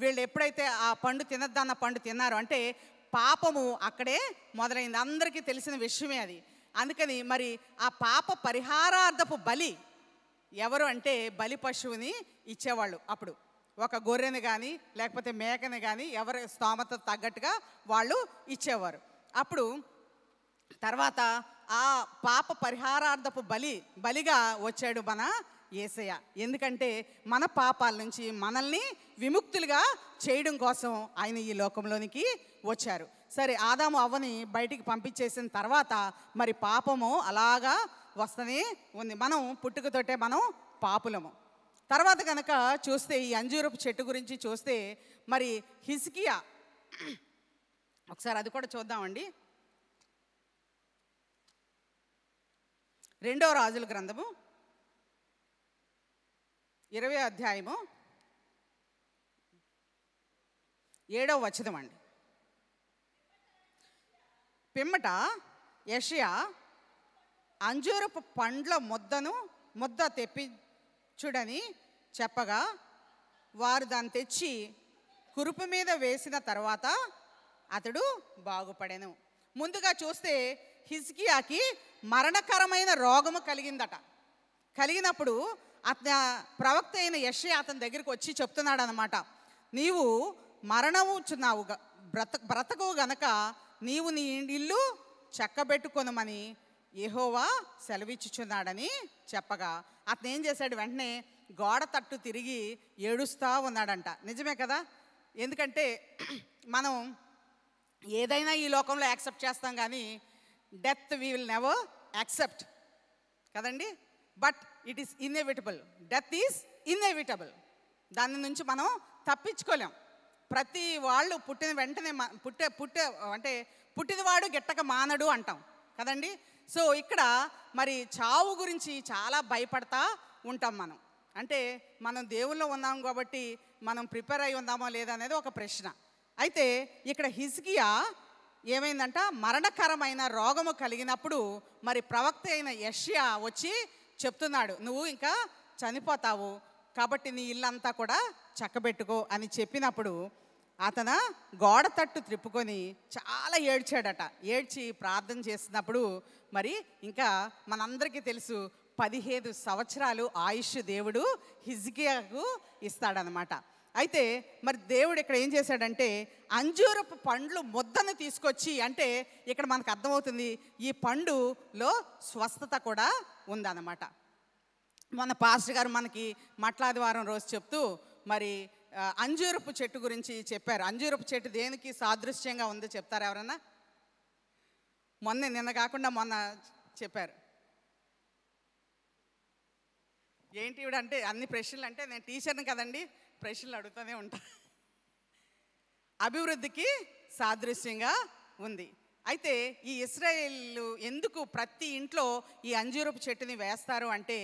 వీళ్ళు ఎప్పుడైతే ఆ పండు తినద్దన్న పండు తిన్నారో అంటే పాపము అక్కడే మొదలైంది. అందరికీ తెలిసిన విషయమే అది. అందుకని మరి ఆ పాప పరిహారార్థపు బలి ఎవరు అంటే బలి పశువుని ఇచ్చేవాళ్ళు. అప్పుడు ఒక గొర్రెని కానీ లేకపోతే మేకని కానీ ఎవరి స్తోమత తగ్గట్టుగా వాళ్ళు ఇచ్చేవారు. అప్పుడు తర్వాత ఆ పాప పరిహారార్థపు బలిగా వచ్చాడు మన యేసయ్య. ఎందుకంటే మన పాపాల నుంచి మనల్ని విముక్తులుగా చేయడం కోసం ఆయన ఈ లోకంలోనికి వచ్చారు. సరే, ఆదాము అవ్వని బయటికి పంపించేసిన తర్వాత మరి పాపము అలాగా వస్తూనే ఉంది. మనం పుట్టుకతోటే మనం పాపులము. తర్వాత కనుక చూస్తే ఈ అంజూరపు చెట్టు గురించి చూస్తే మరి హిజ్కియా, ఒకసారి అది కూడా చూద్దామండి. 2వ రాజుల గ్రంథము 20వ అధ్యాయము 7వ వచనం అండి. పిమ్మట యెషయా అంజూరపు పండ్ల ముద్ద తెప్పించుడని చెప్పగా వారు దాన్ని తెచ్చి కురుపు మీద వేసిన తర్వాత అతడు బాగుపడెను. ముందుగా చూస్తే హిజ్కియాకి మరణకరమైన రోగము కలిగిందట. కలిగినప్పుడు ప్రవక్త అయిన యెషయా అతని దగ్గరికి వచ్చి చెప్తున్నాడు అన్నమాట, నీవు మరణముచున్నావు, బ్రతకవు గనక నీవు నీ ఇల్లు చక్కబెట్టుకొనమని యెహోవా సెలవిచ్చుచున్నాడని చెప్పగా అతను ఏం చేశాడు, వెంటనే గోడ తట్టు తిరిగి ఏడుస్తూ ఉన్నాడంట. నిజమే కదా, ఎందుకంటే మనం ఏదైనా ఈ లోకంలో యాక్సెప్ట్ చేస్తాం కానీ death we will never accept కదండి. But it is inevitable, death is inevitable. దాని నుంచి మనం తప్పించుకోలేం. ప్రతి వాళ్ళు పుట్టిన వెంటనే పుట్టినవాడు గిట్టక మానడు అంటాం కదండి. సో ఇక్కడ మరి చావు గురించి చాలా భయపడతా ఉంటాం మనం. అంటే మనం దేవుల్లో ఉన్నాం కాబట్టి మనం ప్రిపేర్ అయి ఉందామో లేదా అనేది ఒక ప్రశ్న. అయితే ఇక్కడ హిజ్కియా ఏమైందంట, మరణకరమైన రోగము కలిగినప్పుడు మరి ప్రవక్త అయిన యెషయా వచ్చి చెప్తున్నాడు, నువ్వు ఇంకా చనిపోతావు కాబట్టి నీ ఇల్లంతా కూడా చక్కబెట్టుకో అని చెప్పినప్పుడు అతను గోడ తట్టు త్రిప్పుకొని చాలా ఏడ్చాడట. ఏడ్చి ప్రార్థన చేసినప్పుడు మరి ఇంకా మనందరికీ తెలుసు 15 సంవత్సరాలు ఆయుష్ దేవుడు హిజ్కియాకు ఇస్తాడనమాట. అయితే మరి దేవుడు ఇక్కడ ఏం చేశాడంటే అంజూరపు పండ్లు ముద్దను తీసుకొచ్చి, అంటే ఇక్కడ మనకు అర్థమవుతుంది ఈ పండులో స్వస్థత కూడా ఉందన్నమాట. మన పాస్టర్ గారు మనకి మట్లాదివారం రోజు చెప్తూ మరి అంజూరపు చెట్టు గురించి చెప్పారు. అంజూరపు చెట్టు దేనికి సాదృశ్యంగా ఉందో చెప్తారు ఎవరన్నా? నిన్న కాకుండా మొన్న చెప్పారు. ఏంటి ఇవిడంటే అన్ని ప్రశ్నలు, అంటే నేను టీచర్ని కదండి, ప్రశ్నలు అడుగుతూనే ఉంటా. అభివృద్ధికి సాదృశ్యంగా ఉంది. అయితే ఈ ఇశ్రాయేలు ఎందుకు ప్రతి ఇంట్లో ఈ అంజూరపు చెట్టుని వేస్తారు అంటే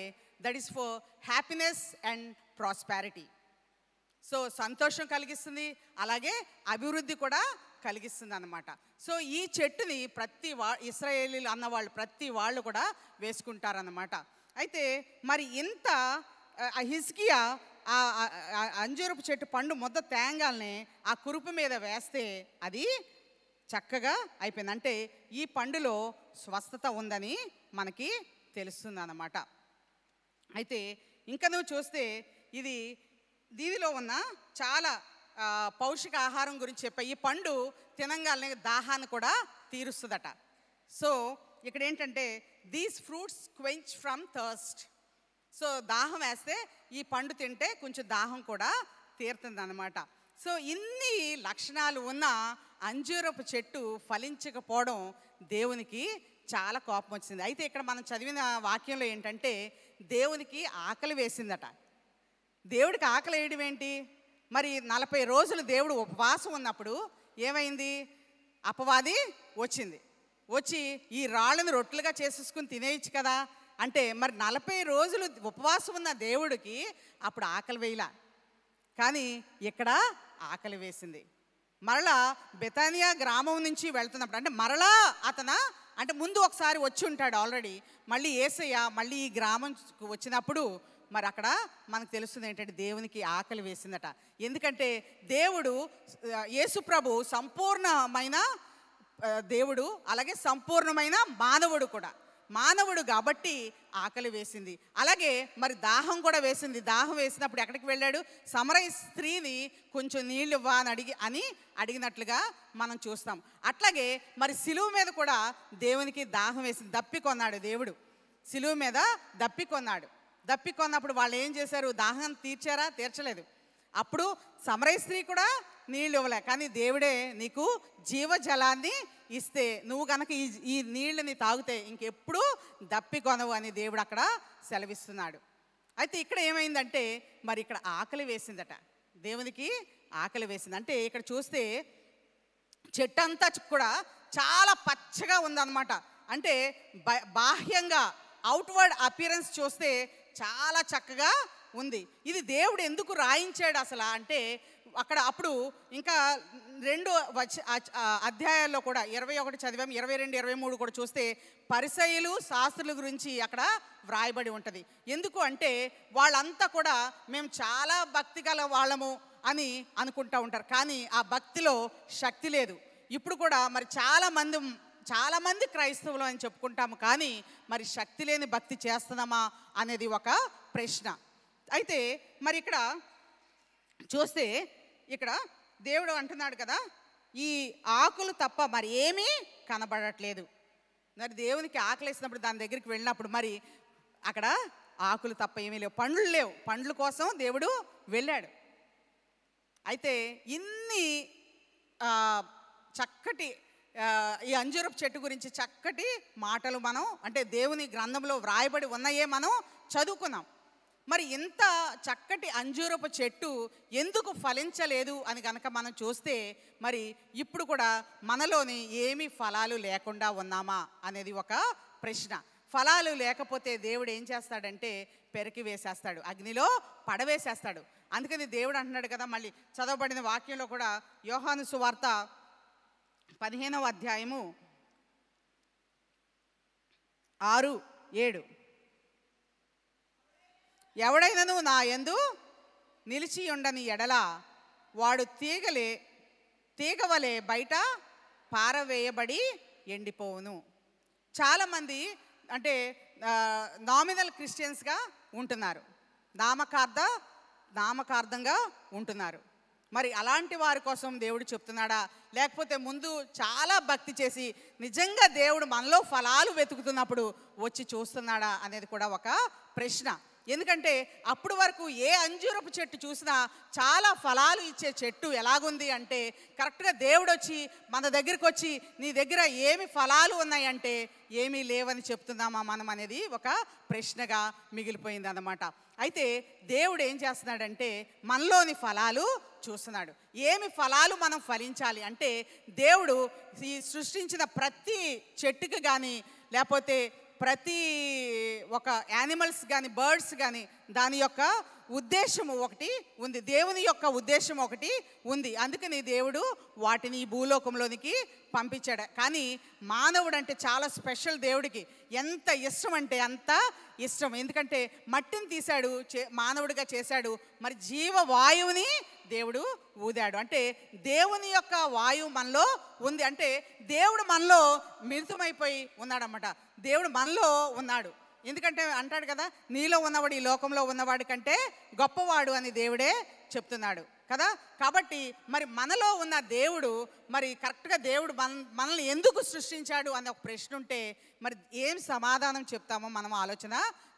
that is for happiness and prosperity. So సంతోషం కలిగిస్తుంది, అలాగే అభివృద్ధి కూడా కలిగిస్తుంది అన్నమాట. సో ఈ చెట్టుని ఇశ్రాయేలీలు అన్నవాళ్ళు ప్రతి వాళ్ళు కూడా వేసుకుంటారన్నమాట. అయితే మరి ఇంత హిజ్కియా అంజూరపు చెట్టు పండు ముద్ద తేంగాల్ని ఆ కురుపు మీద వేస్తే అది చక్కగా అయిపోయింది. అంటే ఈ పండులో స్వస్థత ఉందని మనకి తెలుస్తుంది అన్నమాట. అయితే ఇంకా నువ్వు చూస్తే దీనిలో ఉన్న చాలా పౌష్టికాహారం గురించి చెప్పా. ఈ పండు తినంగానే దాహాన్ని కూడా తీరుస్తుందట. సో ఇక్కడ ఏంటంటే these fruits quench from thirst. So దాహం వేస్తే ఈ పండు తింటే కొంచెం దాహం కూడా తీరుతుంది అన్నమాట. సో ఇన్ని లక్షణాలు ఉన్న అంజూరపు చెట్టు ఫలించకపోవడం దేవునికి చాలా కోపం వచ్చింది. అయితే ఇక్కడ మనం చదివిన వాక్యంలో ఏంటంటే దేవునికి ఆకలి వేసిందట. దేవుడికి ఆకలి వేయడం ఏంటి? మరి 40 రోజులు దేవుడు ఉపవాసం ఉన్నప్పుడు ఏమైంది? అపవాది వచ్చి ఈ రాళ్ళను రొట్టెలుగా చేసేసుకుని తినేయచ్చు కదా అంటే, మరి 40 రోజులు ఉపవాసం ఉన్న దేవుడికి అప్పుడు ఆకలి వేయలా, కానీ ఇక్కడ ఆకలి వేసింది. మరలా బెతానియా గ్రామం నుంచి వెళ్తున్నప్పుడు, అంటే మరలా అంటే ముందు ఒకసారి వచ్చి ఉంటాడు ఆల్రెడీ, మళ్ళీ యేసయ్య మళ్ళీ ఈ గ్రామం వచ్చినప్పుడు మరి అక్కడ మనకు తెలుస్తుంది ఏంటంటే దేవునికి ఆకలి వేసిందట. ఎందుకంటే దేవుడు యేసుప్రభు సంపూర్ణమైన దేవుడు, అలాగే సంపూర్ణమైన మానవుడు కాబట్టి ఆకలి వేసింది. అలాగే మరి దాహం కూడా వేసింది. దాహం వేసినప్పుడు ఎక్కడికి వెళ్ళాడు? సమరయ స్త్రీని కొంచెం నీళ్ళు ఇవ్వా అని అడిగినట్లుగా మనం చూస్తాం. అట్లాగే మరి సిలువ మీద కూడా దేవునికి దాహం వేసింది. దప్పికొన్నాడు దేవుడు, సిలువ మీద దప్పికొన్నప్పుడు వాళ్ళు ఏం చేశారు? దాహం తీర్చారా? తీర్చలేదు. అప్పుడు సమరయ స్త్రీ కూడా నీళ్ళు ఇవ్వలే, కానీ దేవుడే నీకు జీవజలాన్ని ఇస్తే నువ్వు కనుక ఈ నీళ్ళని తాగితే ఇంకెప్పుడు దప్పికొనవు అని దేవుడు అక్కడ సెలవిస్తున్నాడు. అయితే ఇక్కడ ఏమైందంటే మరి ఇక్కడ ఆకలి వేసిందట, దేవునికి ఆకలి వేసింది. అంటే ఇక్కడ చూస్తే చెట్టు అంతా కూడా చాలా పచ్చగా ఉందన్నమాట. అంటే బాహ్యంగా అవుట్వర్డ్ అపియరెన్స్ చూస్తే చాలా చక్కగా ఉంది. ఇది దేవుడు ఎందుకు రాయించాడు అసలు అంటే అప్పుడు ఇంకా 2 అధ్యాయాల్లో కూడా 21 చదివాం, 22, 23 కూడా చూస్తే పరిసయ్యులు శాస్త్రుల గురించి అక్కడ వ్రాయబడి ఉంటుంది. ఎందుకు అంటే వాళ్ళంతా కూడా మేము చాలా భక్తి గల వాళ్ళము అని అనుకుంటూ ఉంటారు, కానీ ఆ భక్తిలో శక్తి లేదు. ఇప్పుడు కూడా మరి చాలామంది క్రైస్తవులు అని చెప్పుకుంటాము, కానీ మరి శక్తి లేని భక్తి చేస్తున్నామా అనేది ఒక ప్రశ్న. అయితే మరి ఇక్కడ చూస్తే ఇక్కడ దేవుడు అంటున్నాడు కదా, ఈ ఆకులు తప్ప మరి ఏమీ కనబడట్లేదు. మరి దేవునికి ఆకలి వేసినప్పుడు దాని దగ్గరికి వెళ్ళినప్పుడు మరి అక్కడ ఆకులు తప్ప ఏమీ లేవు, పండ్లు లేవు. పండ్ల కోసం దేవుడు వెళ్ళాడు. అయితే ఇన్ని చక్కటి ఈ అంజూరపు చెట్టు గురించి చక్కటి మాటలు మనం అంటే దేవుని గ్రంథంలో వ్రాయబడి ఉన్నాయే మనం చదువుకున్నాం. మరి ఇంత చక్కటి అంజూరపు చెట్టు ఎందుకు ఫలించలేదు అని కనుక మనం చూస్తే మరి ఇప్పుడు కూడా మనలోని ఏమీ ఫలాలు లేకుండా ఉన్నామా అనేది ఒక ప్రశ్న. ఫలాలు లేకపోతే దేవుడు ఏం చేస్తాడంటే పెరికి వేసేస్తాడు, అగ్నిలో పడవేసేస్తాడు. అందుకని దేవుడు అంటున్నాడు కదా, మళ్ళీ చదవబడిన వాక్యంలో కూడా యోహాను సువార్త 15వ అధ్యాయము 6-7 ఎవడైనను నా యందు నిలిచి ఉండని ఎడల వాడు తీగవలే బయట పారవేయబడి ఎండిపోవును. చాలామంది అంటే నామినల్ క్రిస్టియన్స్గా ఉంటున్నారు, నామకార్థంగా ఉంటున్నారు. మరి అలాంటి వారి కోసం దేవుడు చెప్తున్నాడా, లేకపోతే ముందు చాలా భక్తి చేసి నిజంగా దేవుడు మనలో ఫలాలు వెతుకుతున్నప్పుడు వచ్చి చూస్తున్నాడా అనేది కూడా ఒక ప్రశ్న. ఎందుకంటే అప్పుడు వరకు ఏ అంజూరపు చెట్టు చూసినా చాలా ఫలాలు ఇచ్చే చెట్టు ఎలాగుంది అంటే, కరెక్ట్గా దేవుడు వచ్చి మన దగ్గరికి వచ్చి నీ దగ్గర ఏమి ఫలాలు ఉన్నాయంటే ఏమీ లేవని చెప్తున్నామా మనం అనేది ఒక ప్రశ్నగా మిగిలిపోయింది అన్నమాట. అయితే దేవుడు ఏం చేస్తున్నాడంటే మనలోని ఫలాలు చూస్తున్నాడు. ఏమి ఫలాలు మనం ఫలించాలి అంటే, దేవుడు ఈ సృష్టించిన ప్రతి చెట్టుకి కానీ లేకపోతే ప్రతి ఒక యానిమల్స్ కానీ బర్డ్స్ కానీ దాని యొక్క ఉద్దేశము ఒకటి ఉంది, దేవుని యొక్క ఉద్దేశం ఒకటి ఉంది. అందుకని దేవుడు వాటిని ఈ భూలోకంలోనికి పంపించాడు. కానీ మానవుడు అంటే చాలా స్పెషల్. దేవుడికి ఎంత ఇష్టం అంటే అంత ఇష్టం. ఎందుకంటే మట్టిని తీశాడు, మానవుడిగా చేశాడు, మరి జీవవాయువుని దేవుడు ఊదాడు. అంటే దేవుని యొక్క వాయువు మనలో ఉంది. అంటే దేవుడు మనలో మిళితమైపోయి ఉన్నాడన్నమాట. దేవుడు మనలో ఉన్నాడు. ఎందుకంటే అంటాడు కదా, నీలో ఉన్నవాడు ఈ లోకంలో ఉన్నవాడి కంటే గొప్పవాడు అని దేవుడే చెప్తున్నాడు కదా. కాబట్టి మరి మనలో ఉన్న దేవుడు, మరి కరెక్ట్గా దేవుడు మనల్ని ఎందుకు సృష్టించాడు అనే ఒక ప్రశ్న ఉంటే మరి ఏం సమాధానం చెప్తామో మనం ఆలోచన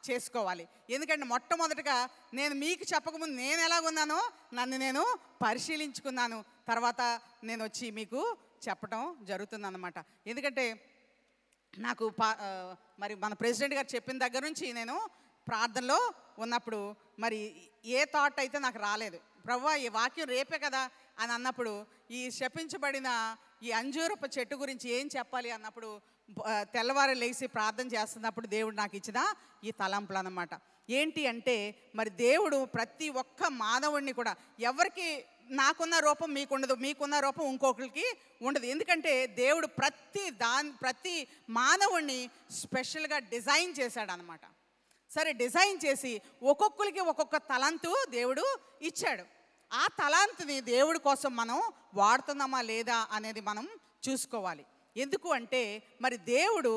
చేసుకోవాలి. ఎందుకంటే మొట్టమొదటిగా నేను మీకు చెప్పకముందు నేను ఎలాగున్నానో నన్ను నేను పరిశీలించుకున్నాను, తర్వాత నేను వచ్చి మీకు చెప్పడం జరుగుతుందన్నమాట. ఎందుకంటే నాకు మరి మన ప్రెసిడెంట్ గారు చెప్పిన దగ్గర నుంచి నేను ప్రార్థనలో ఉన్నప్పుడు మరి ఏ థాట్ అయితే నాకు రాలేదు. ప్రభువా ఈ వాక్యం రేపే కదా అని అన్నప్పుడు, ఈ శపించబడిన ఈ అంజూరపు చెట్టు గురించి ఏం చెప్పాలి అన్నప్పుడు తెల్లవారు లేచి ప్రార్థన చేస్తున్నప్పుడు దేవుడు నాకు ఇచ్చిన ఈ తలంపులు అన్నమాట. ఏంటి అంటే మరి దేవుడు ప్రతి ఒక్క మానవుడిని కూడా, ఎవరికి నాకున్న రూపం మీకుండదు, మీకున్న రూపం ఇంకొకరికి ఉండదు. ఎందుకంటే దేవుడు ప్రతి మానవుడిని స్పెషల్గా డిజైన్ చేశాడు అనమాట. సరే, డిజైన్ చేసి ఒక్కొక్కరికి ఒక్కొక్క తలంతు దేవుడు ఇచ్చాడు. ఆ తలాంతుని దేవుడి కోసం మనం వాడుతున్నామా లేదా అనేది మనం చూసుకోవాలి. ఎందుకు అంటే మరి దేవుడు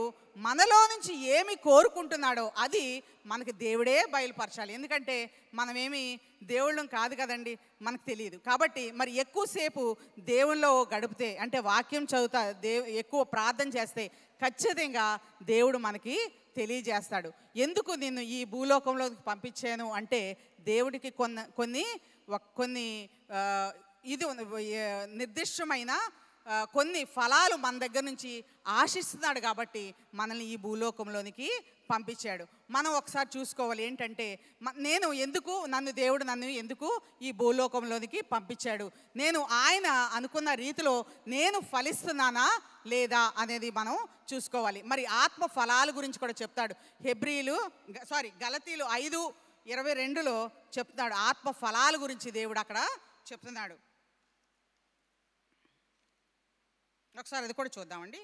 మనలో నుంచి ఏమి కోరుకుంటున్నాడో అది మనకి దేవుడే బయలుపరచాలి. ఎందుకంటే మనమేమి దేవుళ్ళం కాదు కదండి, మనకు తెలియదు. కాబట్టి మరి ఎక్కువసేపు దేవుళ్ళో గడిపితే, అంటే వాక్యం చదువుతా ఎక్కువ ప్రార్థన చేస్తే ఖచ్చితంగా దేవుడు మనకి తెలియజేస్తాడు. ఎందుకు నిన్ను ఈ భూలోకంలోకి పంపించాను అంటే దేవుడికి కొన్ని నిర్దిష్టమైన కొన్ని ఫలాలు మన దగ్గర నుంచి ఆశిస్తున్నాడు. కాబట్టి మనల్ని ఈ భూలోకంలోనికి పంపించాడు. మనం ఒకసారి చూసుకోవాలి ఏంటంటే దేవుడు నన్ను ఎందుకు ఈ భూలోకంలోనికి పంపించాడు, నేను ఆయన అనుకున్న రీతిలో నేను ఫలిస్తున్నానా లేదా అనేది మనం చూసుకోవాలి. మరి ఆత్మ ఫలాల గురించి కూడా చెప్తాడు. గలతీలు 5:22 చెప్తున్నాడు. ఆత్మ ఫలాల గురించి దేవుడు అక్కడ చెప్తున్నాడు. ఒకసారి అది కూడా చూద్దామండి.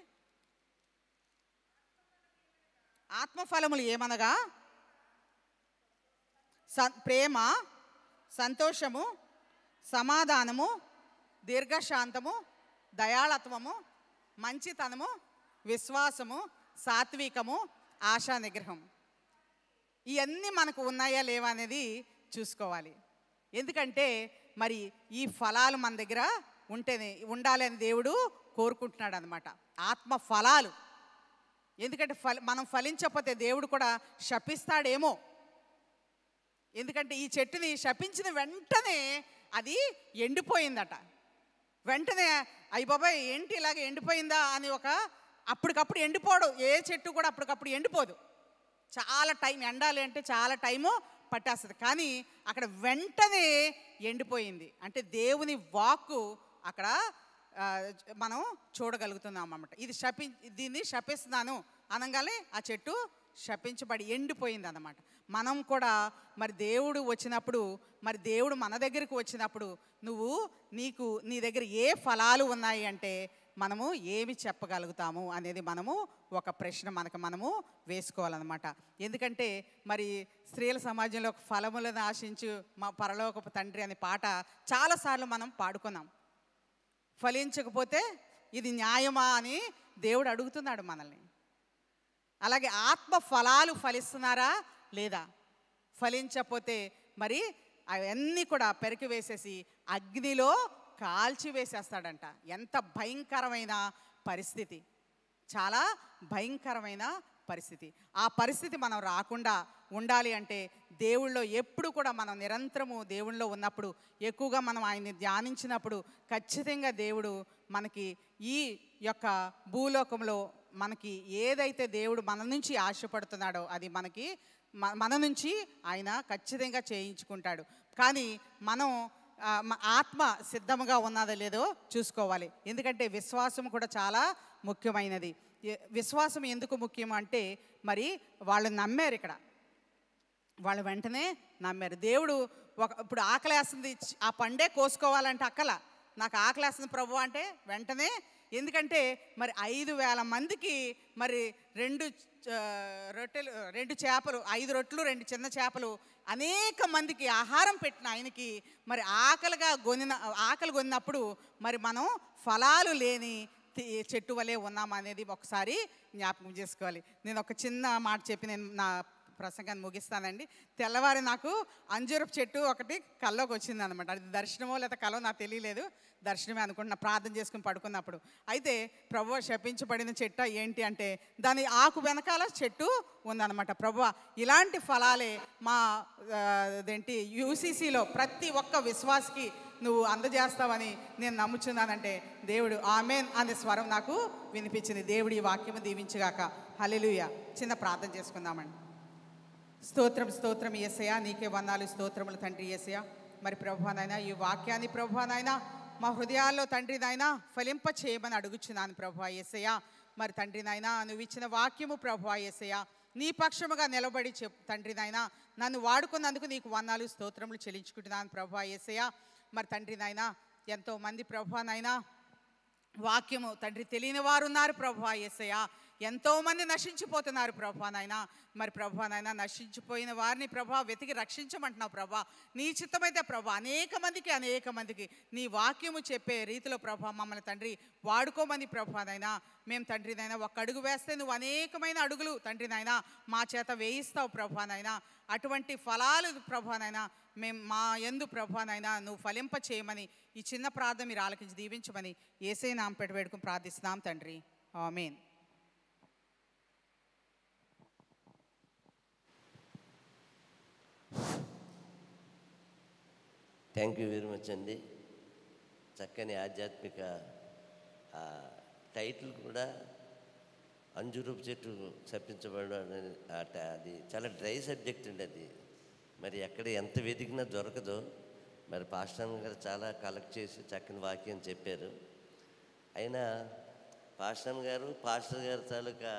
ఆత్మఫలములు ఏమనగా ప్రేమ, సంతోషము, సమాధానము, దీర్ఘశాంతము, దయాళత్వము, మంచితనము, విశ్వాసము, సాత్వికము, ఆశా నిగ్రహం. ఇవన్నీ మనకు ఉన్నాయా లేవా అనేది చూసుకోవాలి. ఎందుకంటే మరి ఈ ఫలాలు మన దగ్గర ఉండాలి అని దేవుడు కోరుకుంటున్నాడు అన్నమాట. ఆత్మ ఫలాలు. ఎందుకంటే మనం ఫలించకపోతే దేవుడు కూడా శపిస్తాడేమో. ఎందుకంటే ఈ చెట్టుని శపించిన వెంటనే అది ఎండిపోయిందట. వెంటనే అయ్య బాబాయ్ ఏంటి ఇలాగ ఎండిపోయిందా అని అప్పటికప్పుడు ఎండిపోడు. ఏ చెట్టు కూడా అప్పటికప్పుడు ఎండిపోదు. చాలా టైం ఎండాలి అంటే చాలా టైము పట్టేస్తుంది. కానీ అక్కడ వెంటనే ఎండిపోయింది. అంటే దేవుని వాక్కు అక్కడ మనం చూడగలుగుతున్నాం అన్నమాట. దీన్ని శపిస్తున్నాను అనగానే ఆ చెట్టు శపించబడి ఎండిపోయింది అన్నమాట. మనం కూడా మరి దేవుడు వచ్చినప్పుడు, మరి దేవుడు మన దగ్గరికి వచ్చినప్పుడు నీ దగ్గర ఏ ఫలాలు ఉన్నాయి అంటే మనము ఏమి చెప్పగలుగుతాము అనేది మనము ఒక ప్రశ్న మనము వేసుకోవాలన్నమాట. ఎందుకంటే మరి స్త్రీల సమాజంలో ఫలములను ఆశించు మా పరలోకపు తండ్రి అనే పాట చాలాసార్లు మనం పాడుకున్నాం. ఫలించకపోతే ఇది న్యాయమా అని దేవుడు అడుగుతున్నాడు మనల్ని. అలాగే ఆత్మ ఫలాలు ఫలిస్తున్నారా లేదా? ఫలించకపోతే మరి అవన్నీ కూడా పెరికి వేసేసి అగ్నిలో కాల్చి వేసేస్తాడంట. ఎంత భయంకరమైన పరిస్థితి, చాలా భయంకరమైన పరిస్థితి. ఆ పరిస్థితి మనం రాకుండా ఉండాలి అంటే దేవుళ్ళో ఎప్పుడు కూడా మనం నిరంతరము దేవుళ్ళో ఉన్నప్పుడు, ఎక్కువగా మనం ఆయన్ని ధ్యానించినప్పుడు ఖచ్చితంగా దేవుడు మనకి ఈ యొక్క భూలోకంలో మనకి ఏదైతే దేవుడు మన నుంచి ఆశపడుతున్నాడో అది మనకి మన నుంచి ఆయన ఖచ్చితంగా చేయించుకుంటాడు. కానీ మనం ఆత్మ సిద్ధంగా ఉన్నదో లేదో చూసుకోవాలి. ఎందుకంటే విశ్వాసం కూడా చాలా ముఖ్యమైనది. విశ్వాసం ఎందుకు ముఖ్యం అంటే మరి వాళ్ళు నమ్మారు, ఇక్కడ వాళ్ళు వెంటనే నమ్మారు. దేవుడు ఇప్పుడు ఆకలేస్తుంది, ఆ పండే కోసుకోవాలంటే అక్కల నాకు ఆకలేస్తుంది ప్రభు అంటే వెంటనే, ఎందుకంటే మరి 5,000 మందికి మరి 2 రొట్టెలు 2 చేపలు, 5 రొట్టెలు 2 చిన్న చేపలు అనేక మందికి ఆహారం పెట్టిన ఆయనకి మరి ఆకలి కొన్నప్పుడు మరి మనం ఫలాలు లేని చెట్టు వలె ఉన్నామనేది ఒకసారి జ్ఞాపకం చేసుకోవాలి. నేను ఒక చిన్న మాట చెప్పి నేను నా ప్రసంగాన్ని ముగిస్తానండి. తెల్లవారి నాకు అంజూరపు చెట్టు ఒకటి కల్లోకి వచ్చింది అనమాట. అది దర్శనమో లేదా కలో నాకు తెలియలేదు, దర్శనమే అనుకుంటున్నా ప్రార్థన చేసుకుని పడుకున్నప్పుడు. అయితే ప్రభువా శపించబడిన చెట్టు ఏంటి అంటే దాని ఆకు వెనకాల చెట్టు ఉందన్నమాట. ప్రభువా ఇలాంటి ఫలాలే మా అదేంటి యూసీసీలో ప్రతి ఒక్క విశ్వాసికి నువ్వు అందజేస్తావని నేను నమ్ముచున్నానంటే దేవుడు ఆమెన్ అనే స్వరం నాకు వినిపించింది. దేవుడు ఈ వాక్యము దీవించుగాక. హల్లెలూయా. చిన్న ప్రార్థన చేసుకుందామండి. స్తోత్రం స్తోత్రం యేసయ్యా, నీకే వందనాలు స్తోత్రములు తండ్రి యేసయ్యా. మరి ప్రభువానైనా ఈ వాక్యాన్ని ప్రభువానైనా మా హృదయాల్లో తండ్రి నాయనా ఫలింప చేయమని అడుగుచున్నాను ప్రభువా యేసయ్యా. మరి తండ్రి నాయనా నువ్వు ఇచ్చిన వాక్యము ప్రభువా యేసయ్యా నీ పక్షముగా నిలబడి తండ్రి నాయనా నన్ను వాడుకున్నందుకు నీకు వందనాలు స్తోత్రములు చెల్లించుకుంటున్నాను ప్రభువా యేసయ్యా. మరి తండ్రి నాయనా ఎంతోమంది ప్రభువానైనా వాక్యము తండ్రి తెలియని వారు ఉన్నారు ప్రభువా యేసయ్యా. ఎంతోమంది నశించిపోతున్నారు ప్రభువా నాయనా. మరి ప్రభువా నాయనా నశించిపోయిన వారిని ప్రభువా వెతికి రక్షించమంటున్నావు ప్రభువా. నీ చిత్తమైతే ప్రభువా అనేక మందికి నీ వాక్యము చెప్పే రీతిలో ప్రభువా మమ్మల్ని తండ్రి వాడుకోమని ప్రభువా నాయనా. మేము తండ్రి నాయనా ఒక్క అడుగు వేస్తే నువ్వు అనేకమైన అడుగులు తండ్రి నాయనా మా చేత వేయిస్తావు ప్రభువా నాయనా. అటువంటి ఫలాలు ప్రభువా నాయనా మేము మా యందు ప్రభువా నాయనా నువ్వు ఫలింప చేయమని ఈ చిన్న ప్రార్థన మీరు ఆలకించి దీవించమని యేసయ్య నామమున పెట్టి వేడుకుని ప్రార్థిస్తున్నాం తండ్రి. ఆమేన్. థ్యాంక్ యూ వెరీ మచ్ అండి. చక్కని ఆధ్యాత్మిక టైటిల్ కూడా అంజూరపు చెట్టు శపించబడడం అది చాలా డ్రై సబ్జెక్ట్ అండి. అది మరి ఎక్కడ ఎంత వెతికినా దొరకదో. మరి పాస్టర్ గారు చాలా కలెక్ట్ చేసి చక్కని వాక్యం చెప్పారు. అయినా పాస్టర్ గారు తాలూకా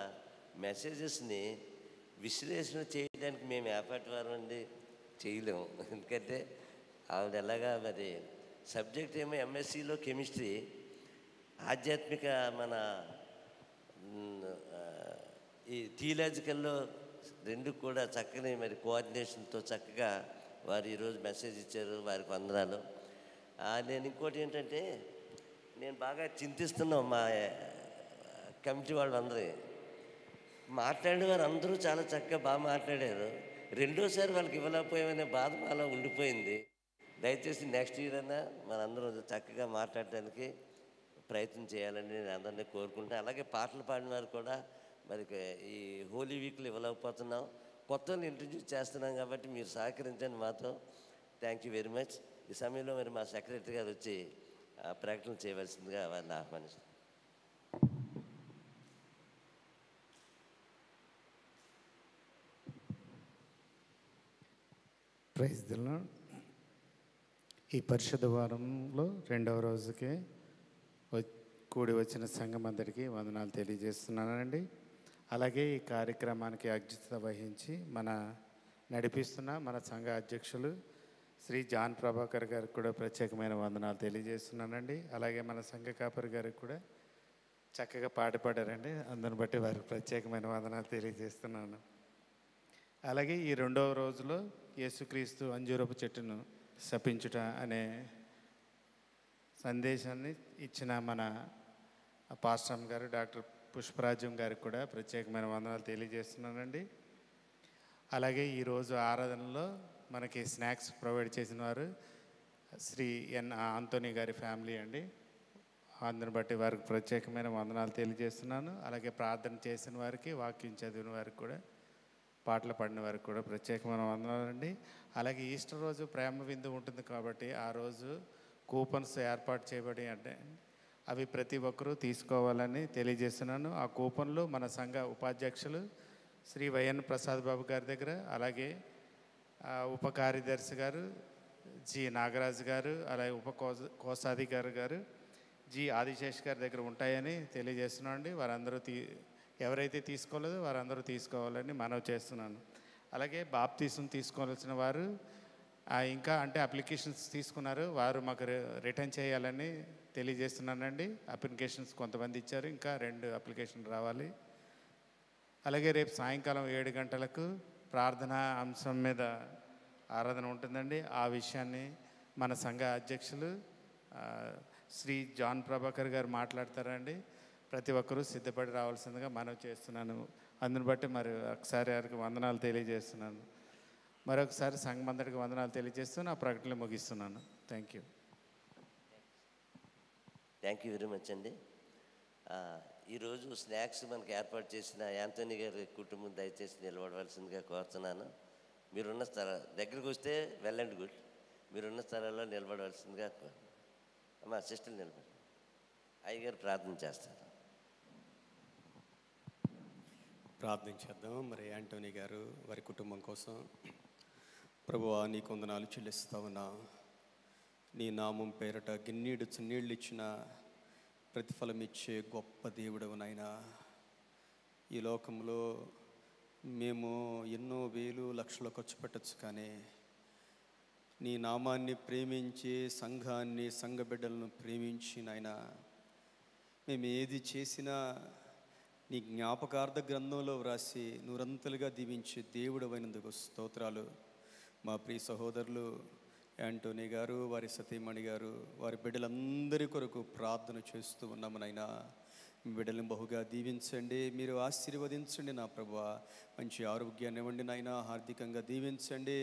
మెసేజెస్ని విశ్లేషణ చేయడానికి మేము ఏపాటి వారం అండి చేయలేము. ఎందుకంటే ఆవిడ ఎలాగా మరి సబ్జెక్ట్ ఏమో ఎంఎస్సిలో కెమిస్ట్రీ, ఆధ్యాత్మిక మన ఈ థియలాజికల్లో రెండు కూడా చక్కని మరి కోఆర్డినేషన్తో చక్కగా వారు ఈరోజు మెసేజ్ ఇచ్చారు. వారికి వందనాలు. నేను ఇంకోటి ఏంటంటే నేను బాగా చింతిస్తున్నాం మా కమిటీ వాళ్ళందరూ మాట్లాడే వారు అందరూ చాలా చక్కగా బాగా మాట్లాడారు. రెండోసారి వాళ్ళకి ఇవ్వలేకపోయామనే బాధ మాలో ఉండిపోయింది. దయచేసి నెక్స్ట్ ఇయర్ అయినా మనందరూ చక్కగా మాట్లాడడానికి ప్రయత్నం చేయాలని నేను అందరినీ కోరుకుంటాను. అలాగే పాటలు పాడిన వారు కూడా మరి ఈ హోలీ వీక్లో ఇవ్వలేకపోతున్నాం, కొత్త వాళ్ళు ఇంట్రడ్యూస్ చేస్తున్నాం కాబట్టి మీరు సహకరించండి మాతో. Thank you very much. ఈ సమయంలో మరి మా సెక్రటరీ గారు వచ్చి ప్రకటన చేయవలసిందిగా వారిని ఆహ్వానిస్తాను. Praise the lord. ఈ పరిశుద్ధ వారంలో 2వ రోజుకే కూడి వచ్చిన సంఘం అందరికీ వందనాలు తెలియజేస్తున్నానండి. అలాగే ఈ కార్యక్రమానికి అధ్యక్షత వహించి నడిపిస్తున్న మన సంఘ అధ్యక్షులు శ్రీ జాన్ ప్రభాకర్ గారికి కూడా ప్రత్యేకమైన వందనాలు తెలియజేస్తున్నానండి. అలాగే మన సంఘ కాపరి గారికి కూడా చక్కగా పాడారండి. అందుని బట్టి వారికి ప్రత్యేకమైన వందనాలు తెలియజేస్తున్నాను. అలాగే ఈ 2వ రోజులో యేసుక్రీస్తు అంజూరపు చెట్టును శపించుట అనే సందేశాన్ని ఇచ్చిన మన పాస్టర్ గారు డాక్టర్ పుష్పరాజ్యం గారికి కూడా ప్రత్యేకమైన వందనాలు తెలియజేస్తున్నానండి. అలాగే ఈరోజు ఆరాధనలో మనకి స్నాక్స్ ప్రొవైడ్ చేసిన వారు శ్రీ ఎన్ ఆంటోనీ గారి ఫ్యామిలీ అండి. అందుని బట్టి వారికి ప్రత్యేకమైన వందనాలు తెలియజేస్తున్నాను. అలాగే ప్రార్థన చేసిన వారికి, వాక్యం చదివిన వారికి కూడా, పాటలు పాడిన వారికి కూడా ప్రత్యేకమైన వందనాలండి. అలాగే ఈస్టర్ రోజు ప్రేమ విందు ఉంటుంది కాబట్టి ఆ రోజు కూపన్స్ ఏర్పాటు చేయబడి అంటే అవి ప్రతి ఒక్కరూ తీసుకోవాలని తెలియజేస్తున్నాను. ఆ కూపన్లు మన సంఘ ఉపాధ్యక్షులు శ్రీ వైఎన్ ప్రసాద్ బాబు గారి దగ్గర, అలాగే ఉప కార్యదర్శి గారు జి నాగరాజు గారు, అలాగే కోశాధికారి గారు జి ఆదిశేష్ గారి దగ్గర ఉంటాయని తెలియజేస్తున్నాను అండి. వారందరూ ఎవరైతే తీసుకోలేదో వారందరూ తీసుకోవాలని మనవి చేస్తున్నాను. అలాగే బాప్తీసం తీసుకోవాల్సిన వారు ఇంకా అంటే అప్లికేషన్స్ తీసుకున్నారు, వారు మాకు రిటర్న్ చేయాలని తెలియజేస్తున్నానండి. అప్లికేషన్స్ కొంతమంది ఇచ్చారు, ఇంకా 2 అప్లికేషన్లు రావాలి. అలాగే రేపు సాయంకాలం 7 గంటలకు ప్రార్థన అంశం మీద ఆరాధన ఉంటుందండి. ఆ విషయాన్ని మన సంఘ అధ్యక్షులు శ్రీ జాన్ ప్రభాకర్ గారు మాట్లాడతారండి. ప్రతి ఒక్కరూ సిద్ధపడి రావాల్సిందిగా మనవి చేస్తున్నాను. అందుని బట్టి మరి ఒకసారి వారికి వందనాలు తెలియజేస్తున్నాను. మరొకసారి సంఘం అందరికి వందనాలు తెలియజేస్తూ నా ప్రకటనలు ముగిస్తున్నాను. థ్యాంక్ యూ వెరీ మచ్ అండి. ఈరోజు స్నాక్స్ మనకు ఏర్పాటు చేసిన యాంటోనీ గారి కుటుంబం దయచేసి నిలబడవలసిందిగా కోరుతున్నాను. మీరున్న దగ్గరికి వస్తే వెల్ అండ్ గుడ్, మీరున్న స్థలాల్లో నిలబడవలసిందిగా అమ్మా సిస్టర్ నిలబడి అయ్యగారు ప్రార్థన చేస్తారు. ప్రార్థన చేద్దాం. మరి యాంటోనీ గారు వారి కుటుంబం కోసం ప్రభువా నీకు వందనాలు చెల్లిస్తా ఉన్నా. నీ నామం పేరట గిన్నీడు చిన్నీళ్ళు ఇచ్చిన ప్రతిఫలం ఇచ్చే గొప్ప దేవుడవు నాయనా. ఈ లోకంలో మేము ఎన్నో వేలు లక్షలు ఖర్చు పెట్టచ్చు, కానీ నీ నామాన్ని ప్రేమించి సంఘాన్ని సంఘ బిడ్డలను ప్రేమించి నాయనా మేము ఏది చేసినా నీ జ్ఞాపకార్థ గ్రంథంలో వ్రాసి నూరంతలుగా దీవించే దేవుడవైనందుకు స్తోత్రాలు. మా ప్రియ సహోదరులు యాంటోనీ గారు, వారి సతీమణి గారు, వారి బిడ్డలందరి కొరకు ప్రార్థన చేస్తూ ఉన్నాము నాయనా. మీ బిడ్డలను బహుగా దీవించండి, మీరు ఆశీర్వదించండి నా ప్రభువా. మంచి ఆరోగ్యాన్ని ఇవ్వండి నాయనా, ఆర్థికంగా దీవించండి,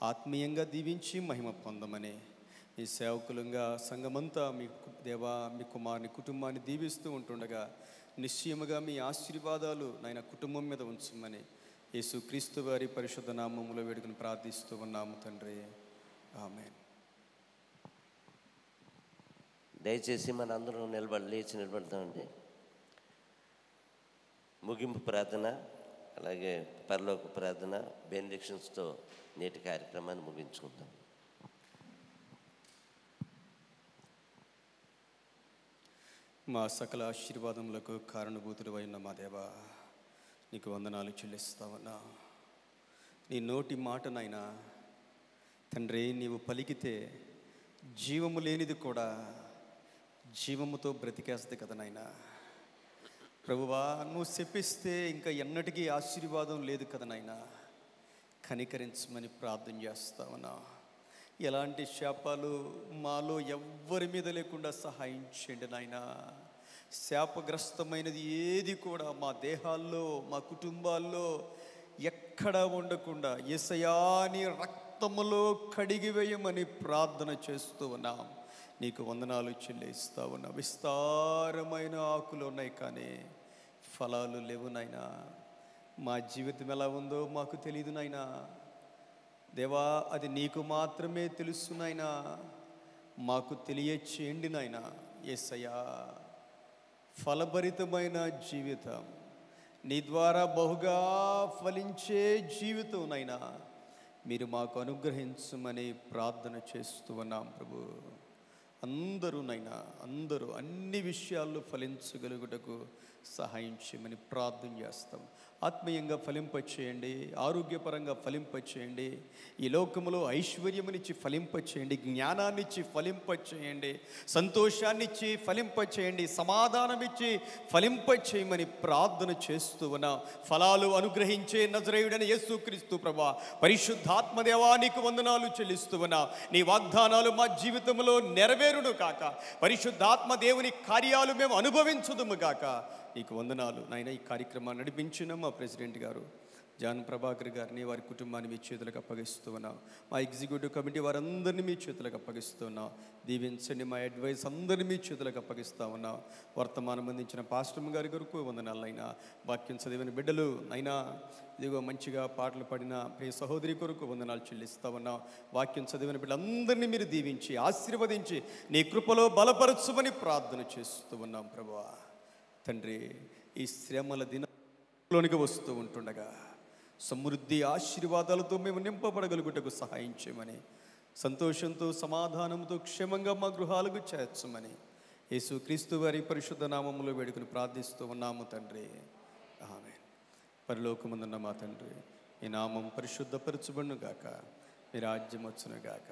ఆత్మీయంగా దీవించి మహిమ పొందమని మీ సేవకులంగా సంఘమంతా మీ దేవా మీ కుమారుని కుటుంబాన్ని దీవిస్తూ ఉంటుండగా నిశ్చయముగా మీ ఆశీర్వాదాలు నాయన కుటుంబం మీద ఉంచమని యేసు క్రీస్తు వారి పరిశుద్ధ నామములో వేడుకను ప్రార్థిస్తూ ఉన్నాము తండ్రి, ఆమేన్. దయచేసి మన అందరం లేచి నిలబడతామండి. ముగింపు ప్రార్థన, అలాగే పరలోక ప్రార్థన, బెనిడిక్షన్స్తో నేటి కార్యక్రమాన్ని ముగించుకుంటాం. మా సకల ఆశీర్వాదములకు కారణభూతుడు అయిన మా దేవా నీకు వందనాలు చెల్లిస్తావన్నా. నీ నోటి మాటనైనా తండ్రి నీవు పలికితే జీవము లేనిది కూడా జీవముతో బ్రతికేస్తుంది కదా నాయనా. ప్రభువా నువ్వు చెప్పిస్తే ఇంకా ఎన్నటికీ ఆశీర్వాదం లేదు కదా నాయనా. కనికరించమని ప్రార్థన చేస్తావన్నా. ఎలాంటి శాపాలు మాలో ఎవ్వరి మీద లేకుండా సహాయం చేయండి నాయనా. శాపగ్రస్తమైనది ఏది కూడా మా దేహాల్లో మా కుటుంబాల్లో ఎక్కడా ఉండకుండా యేసయ్యాని రక్తములో కడిగివేయమని ప్రార్థన చేస్తూ ఉన్నాం. నీకు వందనాలు చెల్లిస్తా ఉన్నా. విస్తారమైన ఆకులు ఉన్నాయి కానీ ఫలాలు లేవు నాయనా. మా జీవితం ఎలా ఉందో మాకు తెలియదు నాయనా. దేవా అది నీకు మాత్రమే తెలుసు నాయనా. మాకు తెలియచేయండి నాయనా. యేసయ్యా ఫలభరితమైన జీవితం, నీ ద్వారా బహుగా ఫలించే జీవితం నైనా మీరు మాకు అనుగ్రహించమని ప్రార్థన చేస్తూ ఉన్నాం ప్రభు. అందరూ అన్ని విషయాల్లో ఫలించగలుగుటకు సహాయం చేయమని ప్రార్థన చేస్తాం. ఆత్మీయంగా ఫలింపచేయండి, ఆరోగ్యపరంగా ఫలింపచేయండి, ఈ లోకములో ఐశ్వర్యమునిచ్చి ఫలింపచేయండి, జ్ఞానాన్నిచ్చి ఫలింపచేయండి, సంతోషాన్నిచ్చి ఫలింపచేయండి, సమాధానమిచ్చి ఫలింపచేయమని ప్రార్థన చేస్తూ ఉన్నాం. ఫలాలు అనుగ్రహించే నజరేయుడైన యేసుక్రీస్తు ప్రభువా, పరిశుద్ధాత్మదేవా నీకు వందనాలు చెల్లిస్తూ ఉన్నాం. నీ వాగ్దానాలు మా జీవితంలో నెరవేరు నెరవేరును కాక. పరిశుద్ధాత్మ దేవుని కార్యాలు మేము అనుభవించుదుము కాక. నీకు వందనాలు నాయన. ఈ కార్యక్రమాన్ని నడిపించిన మా ప్రెసిడెంట్ గారు జాన్ ప్రభాకర్ గారిని, వారి కుటుంబాన్ని మీ చేతులకు అప్పగిస్తూ ఉన్నాం. మా ఎగ్జిక్యూటివ్ కమిటీ వారందరినీ మీ చేతులకు అప్పగిస్తూ ఉన్నాం. దీవించండి. మా అడ్వైస్ అందరినీ మీ చేతులకు అప్పగిస్తూ ఉన్నాం. వర్తమానం అందించిన పాస్టర్ గారి కొరకు వందనాలైనా. వాక్యం చదివిన బిడ్డలు అయినా ఇదిగో మంచిగా పాటలు పాడిన ప్రియ సహోదరి కొరకు వందనాలు చెల్లిస్తూ ఉన్నాం. వాక్యం చదివిన బిడ్డలందరినీ మీరు దీవించి ఆశీర్వదించి నీ కృపలో బలపరచుమని ప్రార్థన చేస్తూ ఉన్నాం. ప్రభువా తండ్రి, ఈ శ్రమల దినంలోనికి వస్తూ ఉంటుండగా సమృద్ధి ఆశీర్వాదాలతో మేము నింపబడగలుగుటకు సహాయం చేయమని, సంతోషంతో సమాధానంతో క్షేమంగా మా గృహాలకు చేర్చమని యేసుక్రీస్తు వారి పరిశుద్ధ నామములో వేడుకను ప్రార్థిస్తూ ఉన్నాము తండ్రి. ఆమేన్. పరలోకమందున్న మా తండ్రి, ఈ నామం పరిశుద్ధపరచుబడును గాక, మీ రాజ్యం వచ్చును గాక,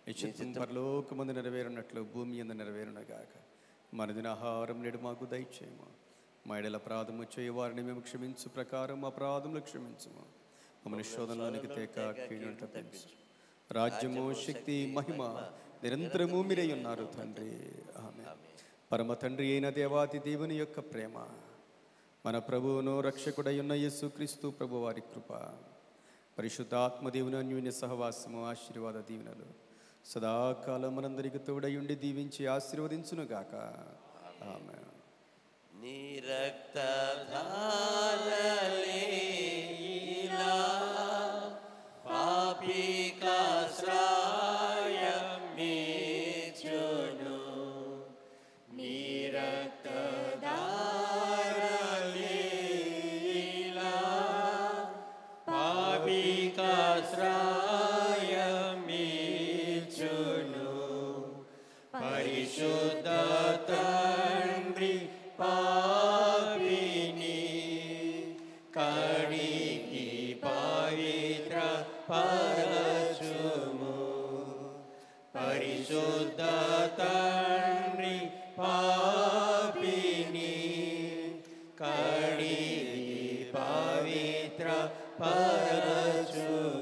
మీ చిత్తం పరలోకమందు నెరవేరునట్లు భూమి యందు నెరవేరును గాక. మన దిన ఆహారం నేడు మాకు దయచేయము. మా ఎడల అపరాధము చేయవారిని మేము క్షమించు ప్రకారం మా అపరాధములు క్షమించుము. మమ్మల్ని శోధనలోనికి తేక కీడును తప్పించు. రాజ్యము, శక్తి, మహిమ నిరంతరము మీరై ఉన్నారు తండ్రి. ఆమేన్. పరమ తండ్రి అయిన దేవాతి దేవుని యొక్క ప్రేమ, మన ప్రభువును రక్షకుడై ఉన్న యేసుక్రీస్తు ప్రభు వారి కృప, పరిశుద్ధాత్మ దేవుని అన్యోన్య సహవాసము, ఆశీర్వాద దీవెనలు సదాకాలం మనందరికి తోడయుండి దీవించి ఆశీర్వదించునుగాక. ఆమేన్. నీ రక్తధారలేలా పాపికాశ్రయమిచ్చును. నీ రక్తధారలేలా పాపికాశ్రయమిచ్చును. పరిశుద్ధ తండ్రి పాపిని కడిగి పవిత్ర పరచుము. పరిశుద్ధ తండ్రి పాపిని కడిగి పవిత్ర పరచుము.